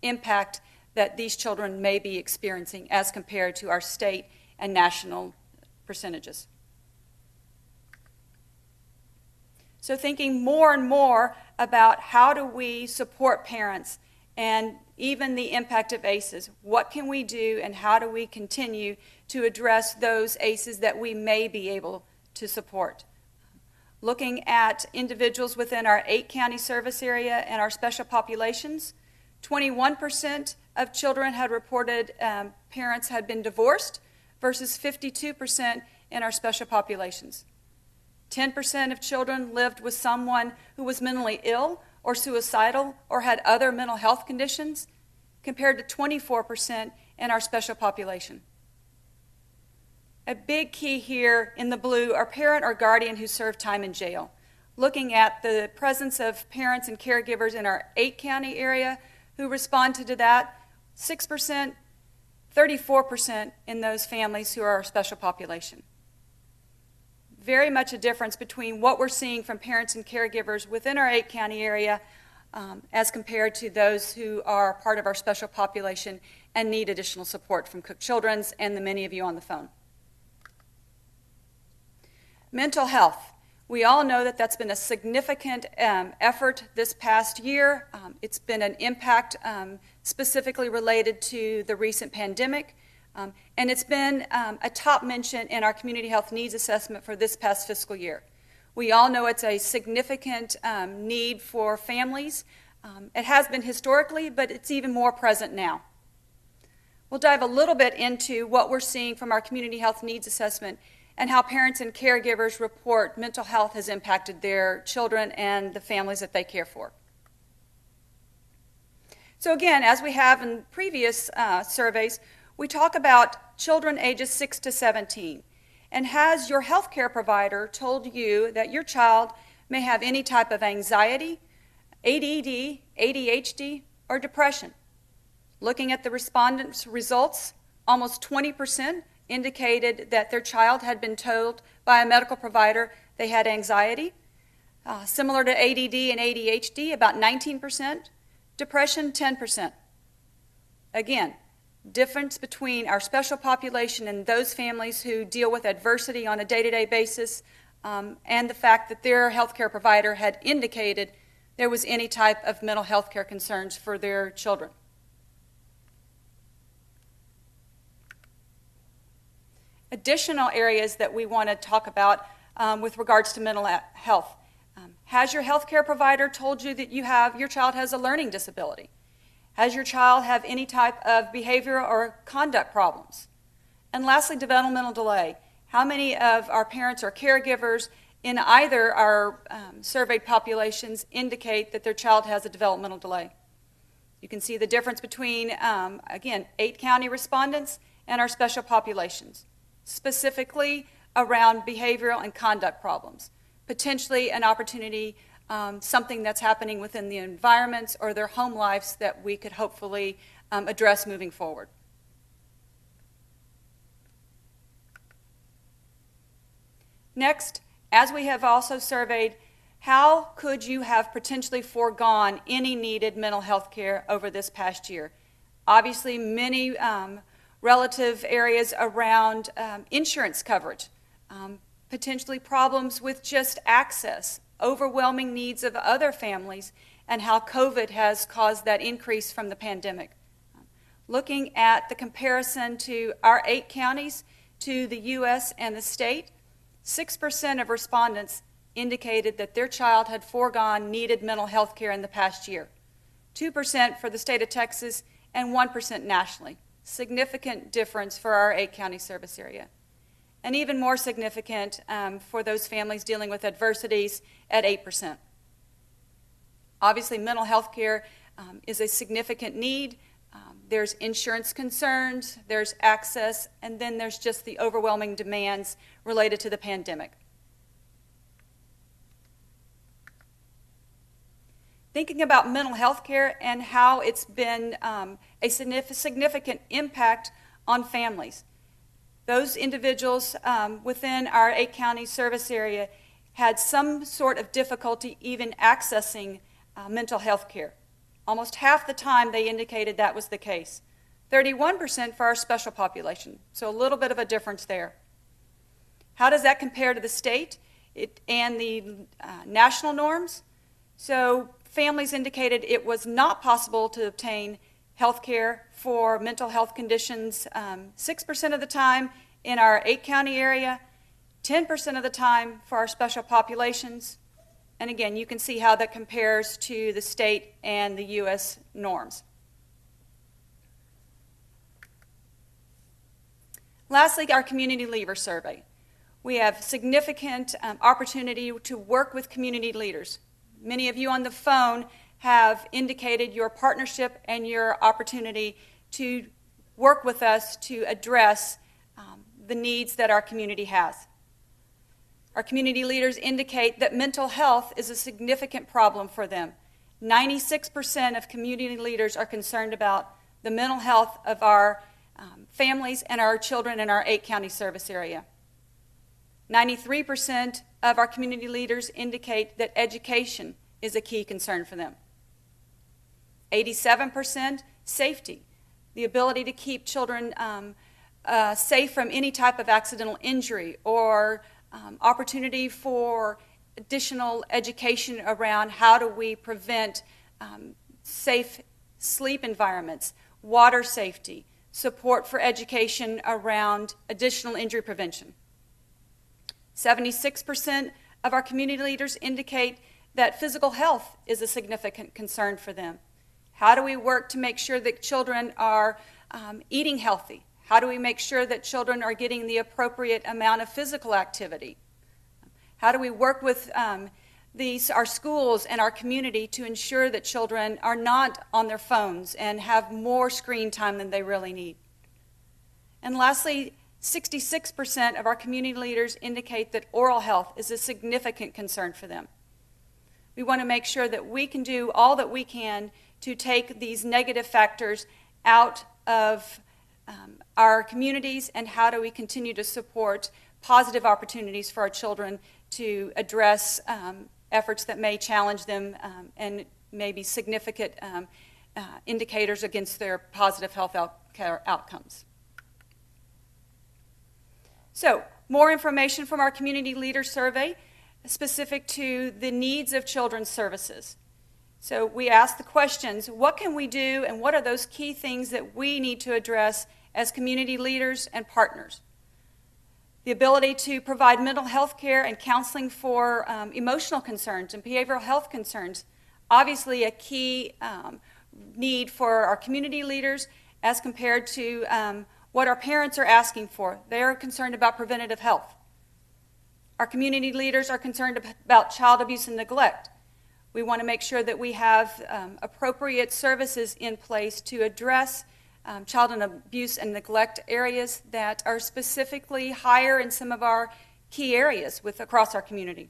impact that these children may be experiencing as compared to our state and national percentages. So thinking more and more about how do we support parents and even the impact of ACEs, what can we do and how do we continue to address those ACEs that we may be able to support? Looking at individuals within our 8-county service area and our special populations, 21% of children had reported parents had been divorced versus 52% in our special populations. 10% of children lived with someone who was mentally ill or suicidal or had other mental health conditions, compared to 24% in our special population. A big key here in the blue are parent or guardian who served time in jail. Looking at the presence of parents and caregivers in our 8-county area who responded to that, 6%, 34% in those families who are our special population. Very much a difference between what we're seeing from parents and caregivers within our 8-county area as compared to those who are part of our special population and need additional support from Cook Children's and the many of you on the phone. Mental health. We all know that that's been a significant effort this past year. It's been an impact specifically related to the recent pandemic, and it's been a top mention in our community health needs assessment for this past fiscal year. We all know it's a significant need for families. It has been historically, but it's even more present now. We'll dive a little bit into what we're seeing from our community health needs assessment and how parents and caregivers report mental health has impacted their children and the families that they care for. So again, as we have in previous surveys, we talk about children ages 6 to 17. And has your healthcare provider told you that your child may have any type of anxiety, ADD, ADHD, or depression? Looking at the respondents' results, almost 20% indicated that their child had been told by a medical provider they had anxiety. Similar to ADD and ADHD, about 19%. Depression, 10%. Again, difference between our special population and those families who deal with adversity on a day-to-day basis and the fact that their healthcare provider had indicated there was any type of mental health care concerns for their children. Additional areas that we want to talk about with regards to mental health. Has your healthcare provider told you that your child has a learning disability? Has your child have any type of behavioral or conduct problems? And lastly, developmental delay. How many of our parents or caregivers in either our surveyed populations indicate that their child has a developmental delay? You can see the difference between, again, 8-county respondents and our special populations, specifically around behavioral and conduct problems, potentially an opportunity, something that's happening within the environments or their home lives that we could hopefully address moving forward. Next, as we have also surveyed, how could you have potentially foregone any needed mental health care over this past year? Obviously, many relative areas around insurance coverage, potentially problems with just access, overwhelming needs of other families, and how COVID has caused that increase from the pandemic. Looking at the comparison to our 8 counties to the U.S. and the state, 6% of respondents indicated that their child had foregone needed mental health care in the past year, 2% for the state of Texas, and 1% nationally. Significant difference for our 8-county service area. And even more significant for those families dealing with adversities at 8%. Obviously, mental health care is a significant need. There's insurance concerns, there's access, and then there's just the overwhelming demands related to the pandemic. Thinking about mental health care and how it's been a significant impact on families. Those individuals within our 8-county service area had some sort of difficulty even accessing mental health care. Almost half the time they indicated that was the case. 31% for our special population, so a little bit of a difference there. How does that compare to the state and the national norms? So families indicated it was not possible to obtain health care for mental health conditions 6% of the time in our 8-county area, 10% of the time for our special populations. And again, you can see how that compares to the state and the U.S. norms. Lastly, our community leader survey. We have significant opportunity to work with community leaders. Many of you on the phone have indicated your partnership and your opportunity to work with us to address the needs that our community has. Our community leaders indicate that mental health is a significant problem for them. 96% of community leaders are concerned about the mental health of our families and our children in our 8-county service area. 93% of our community leaders indicate that education is a key concern for them. 87% safety, the ability to keep children safe from any type of accidental injury or opportunity for additional education around how do we prevent safe sleep environments, water safety, support for education around additional injury prevention. 76% of our community leaders indicate that physical health is a significant concern for them. How do we work to make sure that children are eating healthy? How do we make sure that children are getting the appropriate amount of physical activity? How do we work with our schools and our community to ensure that children are not on their phones and have more screen time than they really need? And lastly, 66% of our community leaders indicate that oral health is a significant concern for them. We want to make sure that we can do all that we can to take these negative factors out of our communities, and how do we continue to support positive opportunities for our children to address efforts that may challenge them and may be significant indicators against their positive health outcomes. So, more information from our community leader survey specific to the needs of children's services. So we asked the questions, what can we do and what are those key things that we need to address as community leaders and partners? The ability to provide mental health care and counseling for emotional concerns and behavioral health concerns, obviously a key need for our community leaders as compared to what our parents are asking for. They are concerned about preventative health. Our community leaders are concerned about child abuse and neglect. We want to make sure that we have appropriate services in place to address child and abuse and neglect areas that are specifically higher in some of our key areas across our community.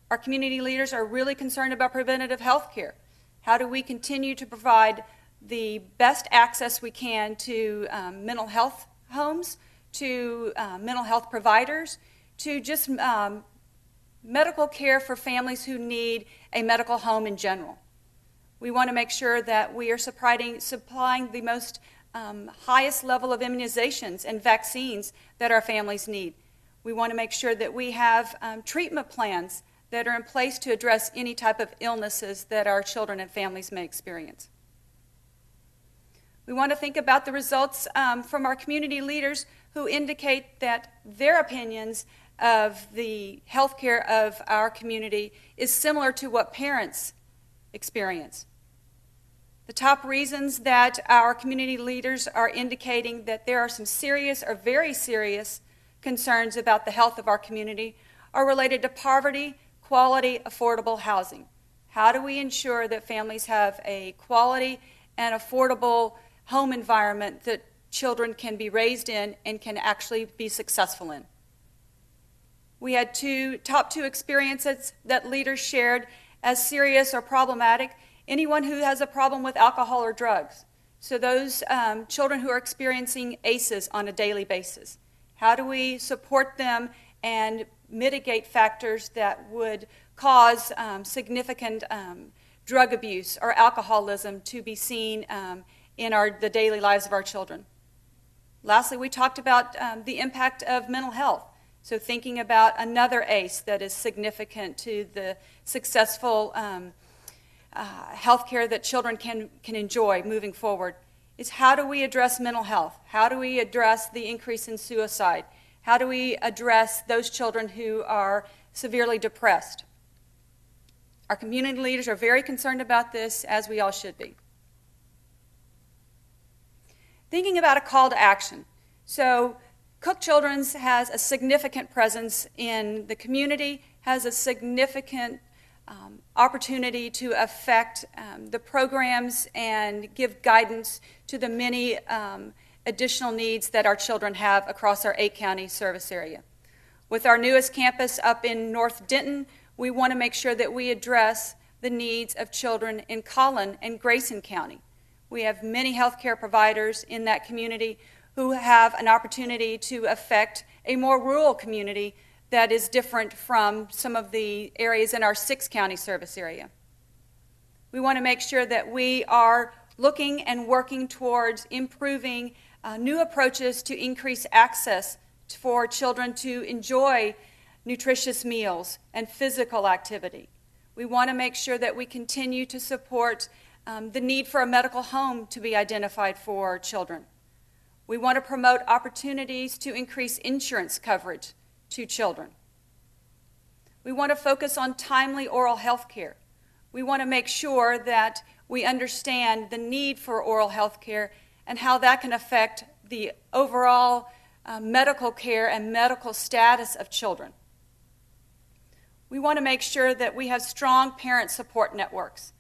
Our community leaders are really concerned about preventative health care. How do we continue to provide the best access we can to mental health homes, to mental health providers, to just medical care for families who need a medical home in general. We want to make sure that we are supplying the most highest level of immunizations and vaccines that our families need. We want to make sure that we have treatment plans that are in place to address any type of illnesses that our children and families may experience. We want to think about the results from our community leaders who indicate that their opinions of the health care of our community is similar to what parents experience. The top reasons that our community leaders are indicating that there are some serious or very serious concerns about the health of our community are related to poverty, quality, affordable housing. How do we ensure that families have a quality and affordable home environment that children can be raised in and can actually be successful in? We had top two experiences that leaders shared as serious or problematic. Anyone who has a problem with alcohol or drugs. So those children who are experiencing ACEs on a daily basis. How do we support them and mitigate factors that would cause significant drug abuse or alcoholism to be seen in the daily lives of our children? Lastly, we talked about the impact of mental health. So thinking about another ACE that is significant to the successful health care that children can enjoy moving forward is how do we address mental health? How do we address the increase in suicide? How do we address those children who are severely depressed? Our community leaders are very concerned about this, as we all should be. Thinking about a call to action. So Cook Children's has a significant presence in the community, has a significant opportunity to affect the programs and give guidance to the many additional needs that our children have across our 8-county service area. With our newest campus up in North Denton, we want to make sure that we address the needs of children in Collin and Grayson County. We have many healthcare providers in that community who have an opportunity to affect a more rural community that is different from some of the areas in our 6-county service area. We want to make sure that we are looking and working towards improving new approaches to increase access for children to enjoy nutritious meals and physical activity. We want to make sure that we continue to support the need for a medical home to be identified for children. We want to promote opportunities to increase insurance coverage to children. We want to focus on timely oral health care. We want to make sure that we understand the need for oral health care and how that can affect the overall medical care and medical status of children. We want to make sure that we have strong parent support networks.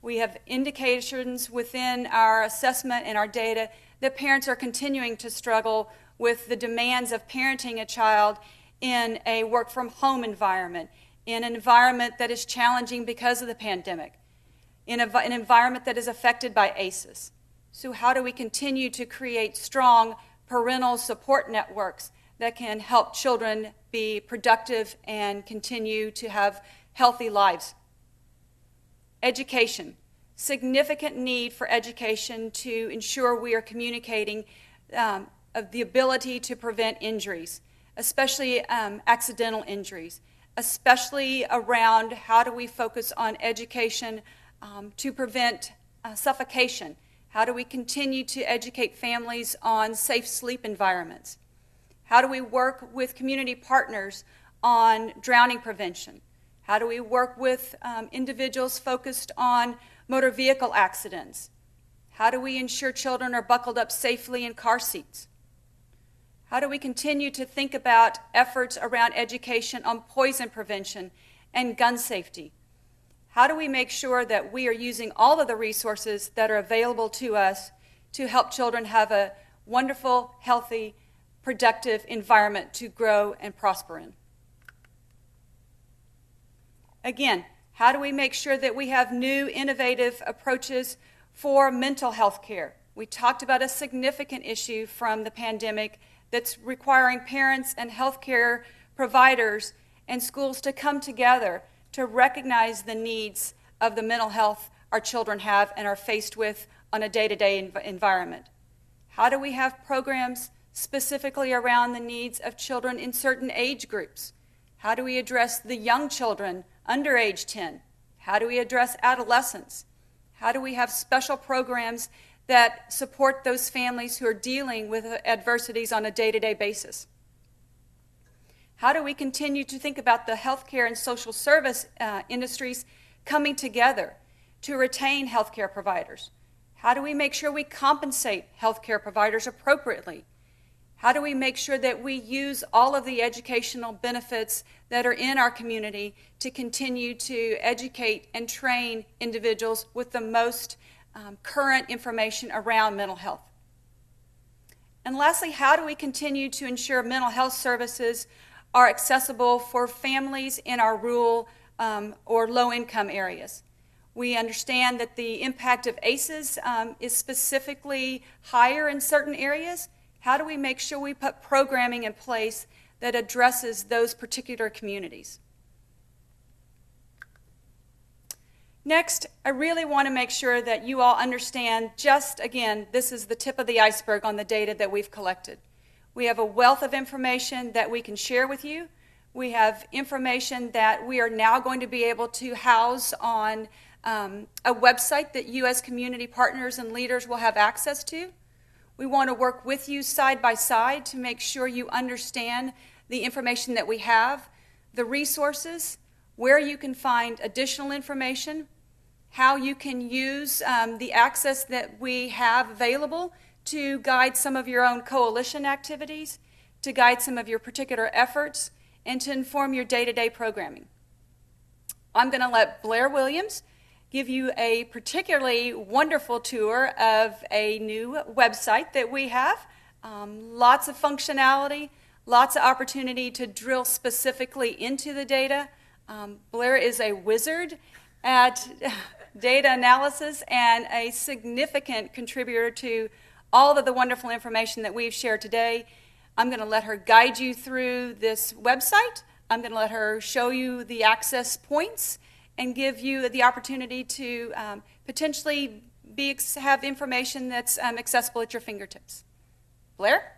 We have indications within our assessment and our data that parents are continuing to struggle with the demands of parenting a child in a work-from-home environment, in an environment that is challenging because of the pandemic, in an environment that is affected by ACEs. So how do we continue to create strong parental support networks that can help children be productive and continue to have healthy lives? Education. Significant need for education to ensure we are communicating of the ability to prevent injuries, especially accidental injuries, especially around how do we focus on education to prevent suffocation. How do we continue to educate families on safe sleep environments? How do we work with community partners on drowning prevention? How do we work with individuals focused on motor vehicle accidents? How do we ensure children are buckled up safely in car seats? How do we continue to think about efforts around education on poison prevention and gun safety? How do we make sure that we are using all of the resources that are available to us to help children have a wonderful, healthy, productive environment to grow and prosper in? Again, how do we make sure that we have new, innovative approaches for mental health care? We talked about a significant issue from the pandemic that's requiring parents and healthcare providers and schools to come together to recognize the needs of the mental health our children have and are faced with on a day-to-day environment. How do we have programs specifically around the needs of children in certain age groups? How do we address the young children under age 10? How do we address adolescents? How do we have special programs that support those families who are dealing with adversities on a day-to-day basis? How do we continue to think about the healthcare and social service industries coming together to retain healthcare providers? How do we make sure we compensate healthcare providers appropriately? How do we make sure that we use all of the educational benefits that are in our community to continue to educate and train individuals with the most current information around mental health? And lastly, how do we continue to ensure mental health services are accessible for families in our rural or low-income areas? We understand that the impact of ACEs is specifically higher in certain areas. How do we make sure we put programming in place that addresses those particular communities? Next, I really want to make sure that you all understand just, again, this is the tip of the iceberg on the data that we've collected. We have a wealth of information that we can share with you. We have information that we are now going to be able to house on a website that you as community partners and leaders will have access to. We want to work with you side by side to make sure you understand the information that we have, the resources, where you can find additional information, how you can use the access that we have available to guide some of your own coalition activities, to guide some of your particular efforts, and to inform your day-to-day programming. I'm going to let Blair Williams give you a particularly wonderful tour of a new website that we have. Lots of functionality, lots of opportunity to drill specifically into the data. Blair is a wizard at data analysis and a significant contributor to all of the wonderful information that we've shared today. I'm going to let her guide you through this website. I'm going to let her show you the access points and give you the opportunity to potentially have information that's accessible at your fingertips. Blair?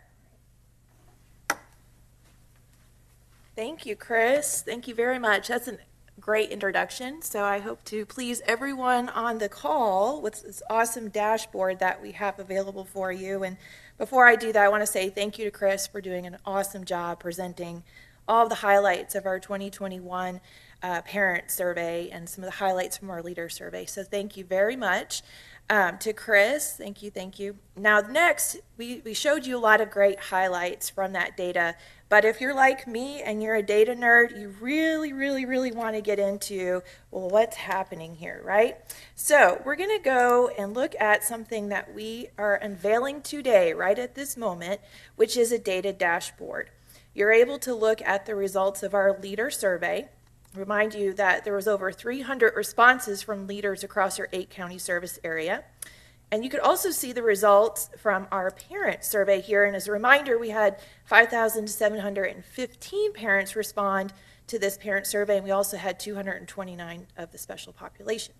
Thank you, Chris. Thank you very much. That's a great introduction. So I hope to please everyone on the call with this awesome dashboard that we have available for you. And before I do that, I want to say thank you to Chris for doing an awesome job presenting all of the highlights of our 2021 parent survey and some of the highlights from our leader survey. So thank you very much. To Chris, thank you. Now next, we showed you a lot of great highlights from that data, but if you're like me and you're a data nerd, you really want to get into, well, what's happening here, right? So we're going to go and look at something that we are unveiling today, right at this moment, which is a data dashboard. You're able to look at the results of our leader survey. Remind you that there was over 300 responses from leaders across our 8-county service area. And you could also see the results from our parent survey here. And as a reminder, we had 5,715 parents respond to this parent survey, and we also had 229 of the special population.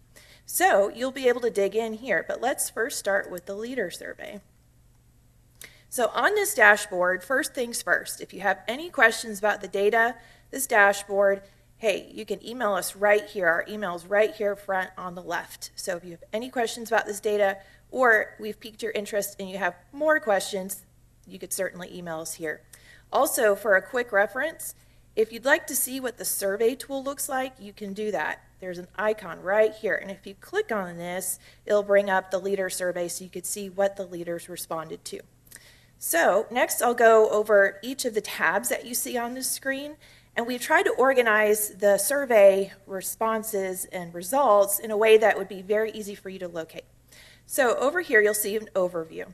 So you'll be able to dig in here, but let's first start with the leader survey. So on this dashboard, first things first, if you have any questions about the data, this dashboard, hey, you can email us right here. Our email is right here front on the left. So if you have any questions about this data or we've piqued your interest and you have more questions, you could certainly email us here. Also, for a quick reference, if you'd like to see what the survey tool looks like, you can do that. There's an icon right here. And if you click on this, it'll bring up the leader survey so you could see what the leaders responded to. So next, I'll go over each of the tabs that you see on the screen. And we've tried to organize the survey responses and results in a way that would be very easy for you to locate. So over here, you'll see an overview.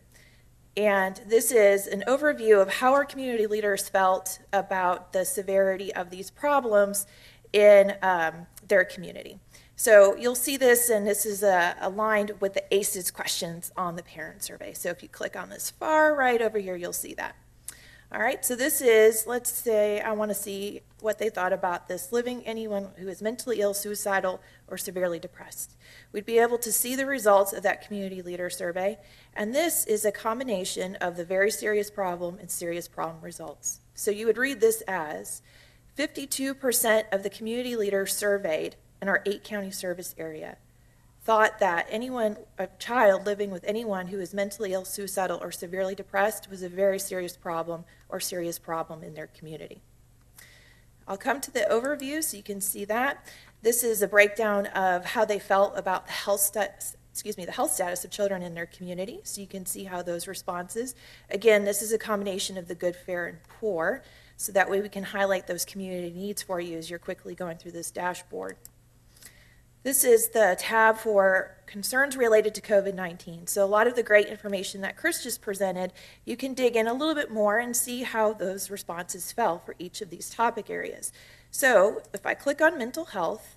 And this is an overview of how our community leaders felt about the severity of these problems in their community. So you'll see this, and this is aligned with the ACEs questions on the parent survey. So if you click on this far right over here, you'll see that. All right, so this is, let's say I want to see what they thought about this, living anyone who is mentally ill, suicidal, or severely depressed. We'd be able to see the results of that community leader survey, and this is a combination of the very serious problem and serious problem results. So you would read this as 52% of the community leaders surveyed in our 8-county service area thought that a child living with anyone who is mentally ill, suicidal, or severely depressed was a very serious problem or serious problem in their community. I'll come to the overview so you can see that. This is a breakdown of how they felt about the health status of children in their community, so you can see how those responses. Again, this is a combination of the good, fair, and poor, so that way we can highlight those community needs for you as you're quickly going through this dashboard. This is the tab for concerns related to COVID-19. So a lot of the great information that Chris just presented, you can dig in a little bit more and see how those responses fell for each of these topic areas. So if I click on mental health,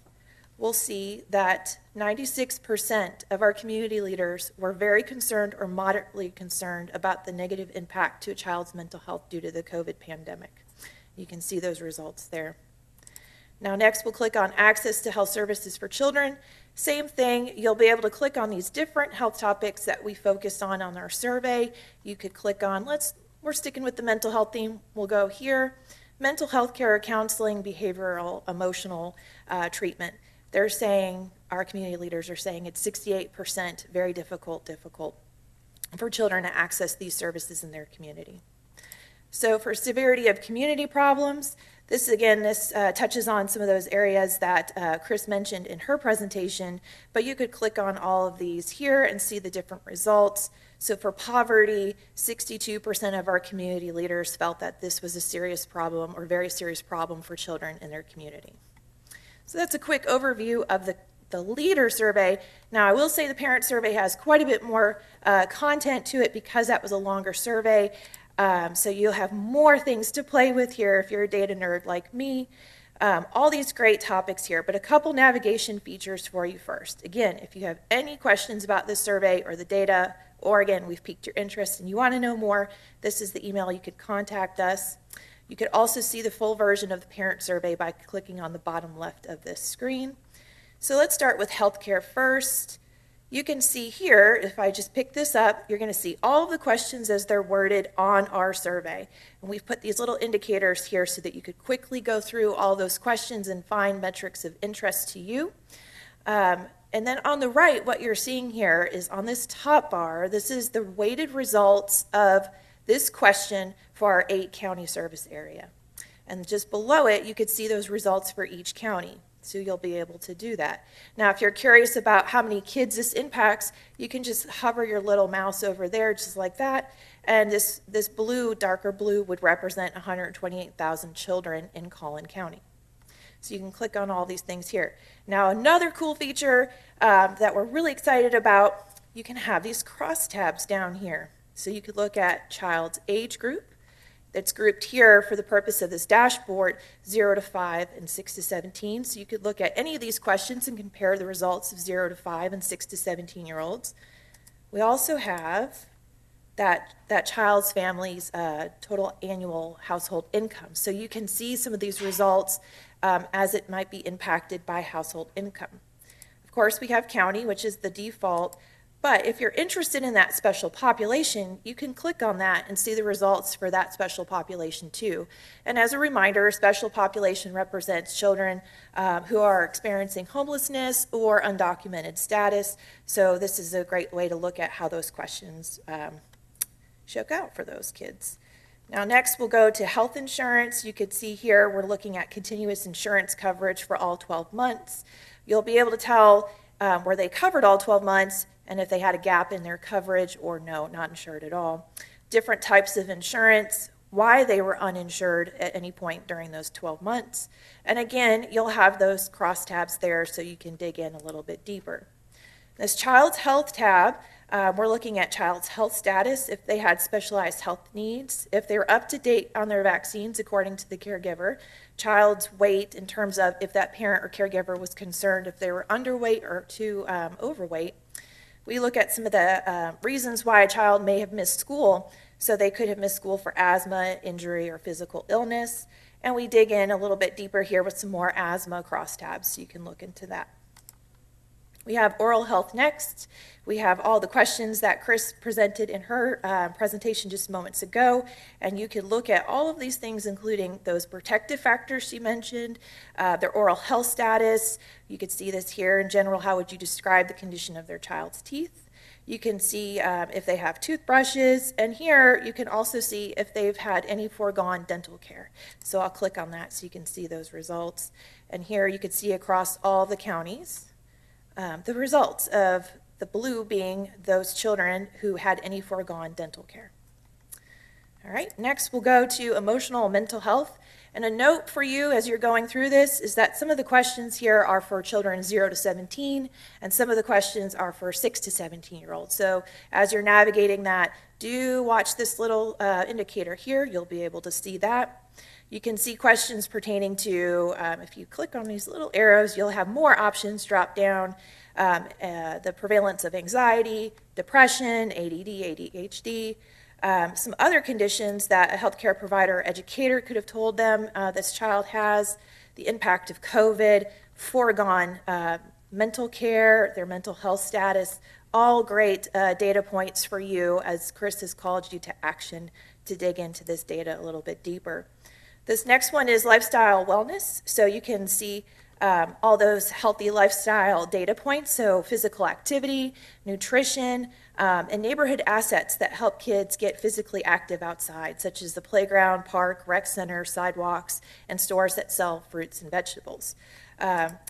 we'll see that 96% of our community leaders were very concerned or moderately concerned about the negative impact to a child's mental health due to the COVID pandemic. You can see those results there. Now next we'll click on access to health services for children. Same thing, you'll be able to click on these different health topics that we focused on our survey. You could click on, we're sticking with the mental health theme, we'll go here. Mental health care, counseling, behavioral, emotional treatment. They're saying, our community leaders are saying it's 68% very difficult for children to access these services in their community. So for severity of community problems, this touches on some of those areas that Chris mentioned in her presentation, but you could click on all of these here and see the different results. So for poverty, 62% of our community leaders felt that this was a serious problem or very serious problem for children in their community. So that's a quick overview of the the leader survey. Now, I will say the parent survey has quite a bit more content to it because that was a longer survey. So you'll have more things to play with here if you're a data nerd like me. All these great topics here, but a couple navigation features for you first. Again, if you have any questions about this survey or the data, or again, we've piqued your interest and you want to know more, this is the email you could contact us. You could also see the full version of the parent survey by clicking on the bottom left of this screen. So let's start with healthcare first. You can see here, if I just pick this up, you're going to see all of the questions as they're worded on our survey. And we've put these little indicators here so that you could quickly go through all those questions and find metrics of interest to you. And then on the right, what you're seeing here is on this top bar, this is the weighted results of this question for our 8-county service area. And just below it, you could see those results for each county. So you'll be able to do that. Now, if you're curious about how many kids this impacts, you can just hover your little mouse over there just like that. And this blue, darker blue, would represent 128,000 children in Collin County. So you can click on all these things here. Now, another cool feature that we're really excited about, you can have these crosstabs down here. So you could look at child's age group. That's grouped here for the purpose of this dashboard, 0 to 5 and 6 to 17. So you could look at any of these questions and compare the results of 0 to 5 and 6 to 17-year-olds. We also have that child's family's total annual household income. So you can see some of these results as it might be impacted by household income. Of course, we have county, which is the default. But if you're interested in that special population, you can click on that and see the results for that special population too. And as a reminder, special population represents children who are experiencing homelessness or undocumented status. So this is a great way to look at how those questions shook out for those kids. Now next we'll go to health insurance. You could see here we're looking at continuous insurance coverage for all 12 months. You'll be able to tell where they covered all 12 months and if they had a gap in their coverage or no, not insured at all. Different types of insurance, why they were uninsured at any point during those 12 months. And again, you'll have those crosstabs there so you can dig in a little bit deeper. This child's health tab, we're looking at child's health status, if they had specialized health needs, if they were up to date on their vaccines according to the caregiver, child's weight in terms of if that parent or caregiver was concerned if they were underweight or too overweight. We look at some of the reasons why a child may have missed school. So they could have missed school for asthma, injury, or physical illness. And we dig in a little bit deeper here with some more asthma crosstabs, so you can look into that. We have oral health next. We have all the questions that Chris presented in her presentation just moments ago, and you can look at all of these things, including those protective factors she mentioned, their oral health status. You could see this here in general. How would you describe the condition of their child's teeth? You can see if they have toothbrushes, and here you can also see if they've had any foregone dental care. So I'll click on that so you can see those results. And here you can see across all the counties the results of the blue being those children who had any foregone dental care. All right, next we'll go to emotional and mental health. And a note for you as you're going through this is that some of the questions here are for children 0 to 17, and some of the questions are for 6 to 17-year-olds. So as you're navigating that, do watch this little indicator here. You'll be able to see that. You can see questions pertaining to, if you click on these little arrows, you'll have more options drop down. The prevalence of anxiety, depression, ADD, ADHD, some other conditions that a healthcare provider or educator could have told them this child has, the impact of COVID, foregone mental care, their mental health status, all great data points for you as Chris has called you to action to dig into this data a little bit deeper. This next one is lifestyle wellness. So you can see all those healthy lifestyle data points, so physical activity, nutrition, and neighborhood assets that help kids get physically active outside, such as the playground, park, rec center, sidewalks, and stores that sell fruits and vegetables.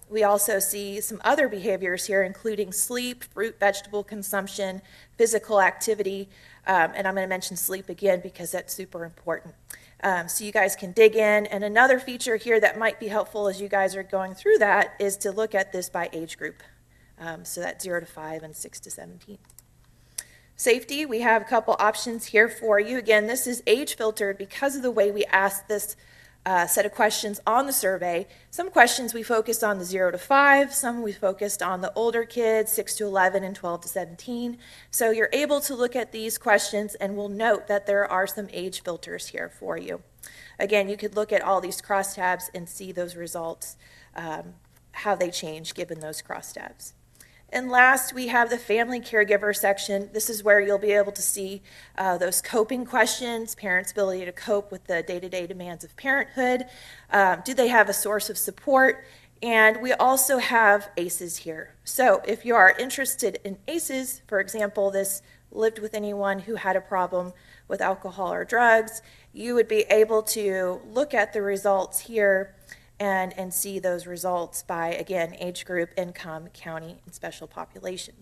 We also see some other behaviors here, including sleep, fruit, vegetable consumption, physical activity, and I'm going to mention sleep again because that's super important. so you guys can dig in. And another feature here that might be helpful as you guys are going through that is to look at this by age group. So that's 0 to 5 and 6 to 17. Safety, we have a couple options here for you. Again, this is age filtered because of the way we asked this set of questions on the survey. Some questions we focused on the 0 to 5, some we focused on the older kids, 6 to 11 and 12 to 17. So you're able to look at these questions, and we'll note that there are some age filters here for you. Again, you could look at all these crosstabs and see those results, how they change given those crosstabs. And last, we have the family caregiver section. This is where you'll be able to see those coping questions, parents' ability to cope with the day-to-day demands of parenthood. Do they have a source of support? And we also have ACEs here. So if you are interested in ACEs, for example, this lived with anyone who had a problem with alcohol or drugs, you would be able to look at the results here and see those results by, again, age group, income, county, and special population.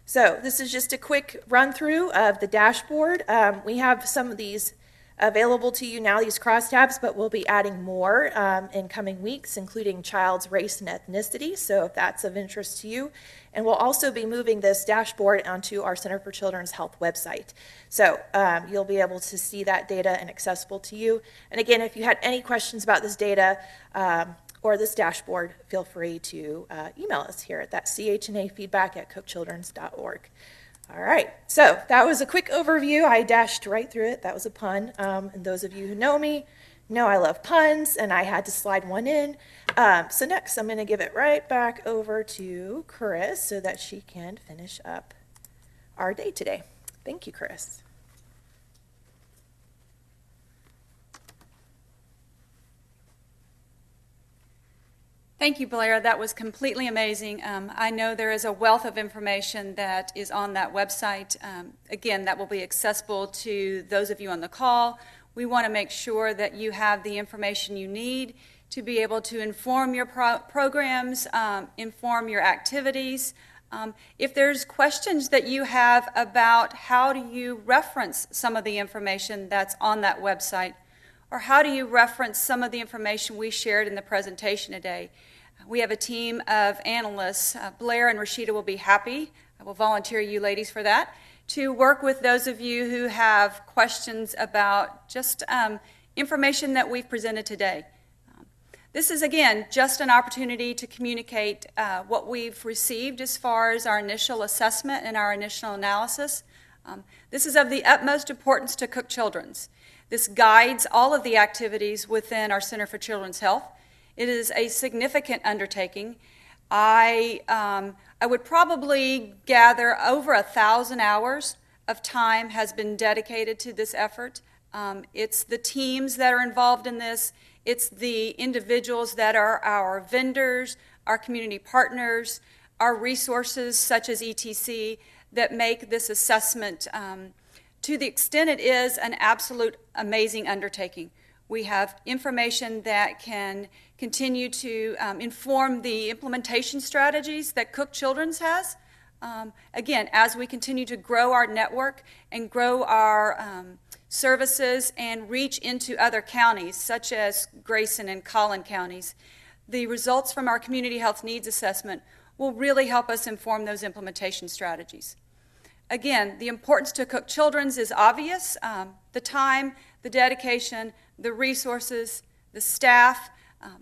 So this is just a quick run through of the dashboard. We have some of these available to you now, these crosstabs, but we'll be adding more in coming weeks, including child's race and ethnicity, so if that's of interest to you. And we'll also be moving this dashboard onto our Center for Children's Health website. So you'll be able to see that data and accessible to you. And again, if you had any questions about this data or this dashboard, feel free to email us here at that chnafeedback@cookchildrens.org. All right, so that was a quick overview. I dashed right through it. That was a pun. And those of you who know me know I love puns, and I had to slide one in. So next, I'm going to give it right back over to Chris so that she can finish up our day today. Thank you, Chris. Thank you, Blair. That was completely amazing. I know there is a wealth of information that is on that website. Again, that will be accessible to those of you on the call. We want to make sure that you have the information you need to be able to inform your programs, inform your activities. If there's questions that you have about how do you reference some of the information that's on that website, or how do you reference some of the information we shared in the presentation today, we have a team of analysts. Blair and Rashida will be happy. I will volunteer you ladies for that, to work with those of you who have questions about just information that we've presented today. This is, again, just an opportunity to communicate what we've received as far as our initial assessment and our initial analysis. This is of the utmost importance to Cook Children's. This guides all of the activities within our Center for Children's Health. It is a significant undertaking. I would probably gather over 1,000 hours of time has been dedicated to this effort. It's the teams that are involved in this. It's the individuals that are our vendors, our community partners, our resources such as ETC that make this assessment to the extent it is an absolute amazing undertaking. We have information that can continue to inform the implementation strategies that Cook Children's has. Again, as we continue to grow our network and grow our services and reach into other counties, such as Grayson and Collin counties, the results from our community health needs assessment will really help us inform those implementation strategies. Again, the importance to Cook Children's is obvious. The time, the dedication, the resources, the staff,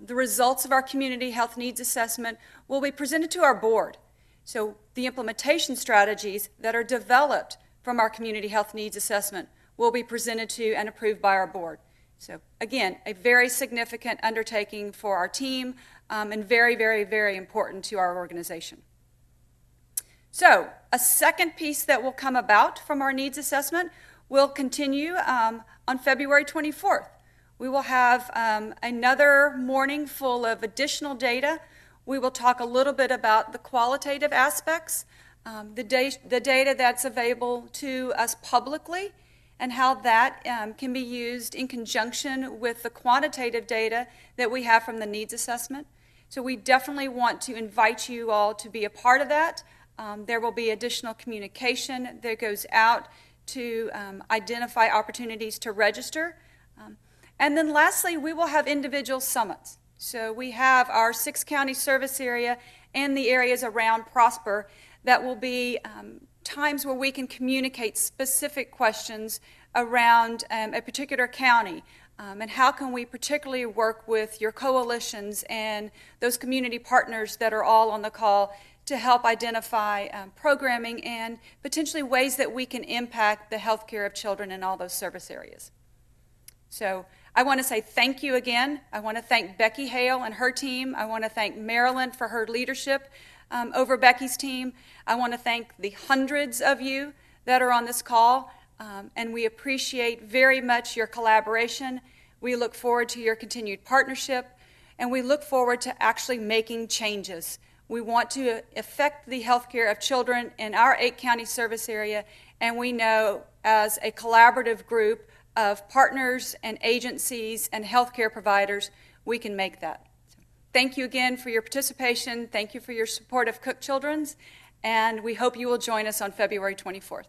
the results of our community health needs assessment will be presented to our board. So the implementation strategies that are developed from our community health needs assessment will be presented to and approved by our board. So again, a very significant undertaking for our team and very, very, very important to our organization. So a second piece that will come about from our needs assessment will continue on February 24th. We will have another morning full of additional data. We will talk a little bit about the qualitative aspects, the data that's available to us publicly, and how that can be used in conjunction with the quantitative data that we have from the needs assessment. So we definitely want to invite you all to be a part of that. There will be additional communication that goes out to identify opportunities to register. And then lastly, we will have individual summits. So we have our 6-county service area and the areas around Prosper that will be times where we can communicate specific questions around a particular county. And how can we particularly work with your coalitions and those community partners that are all on the call to help identify programming and potentially ways that we can impact the health care of children in all those service areas. So I want to say thank you again. I want to thank Becky Hale and her team. I want to thank Marilyn for her leadership over Becky's team. I want to thank the hundreds of you that are on this call, and we appreciate very much your collaboration. We look forward to your continued partnership, and we look forward to actually making changes. We want to affect the health care of children in our 8-county service area, and we know as a collaborative group of partners and agencies and healthcare providers, we can make that. So, thank you again for your participation. Thank you for your support of Cook Children's, and we hope you will join us on February 24th.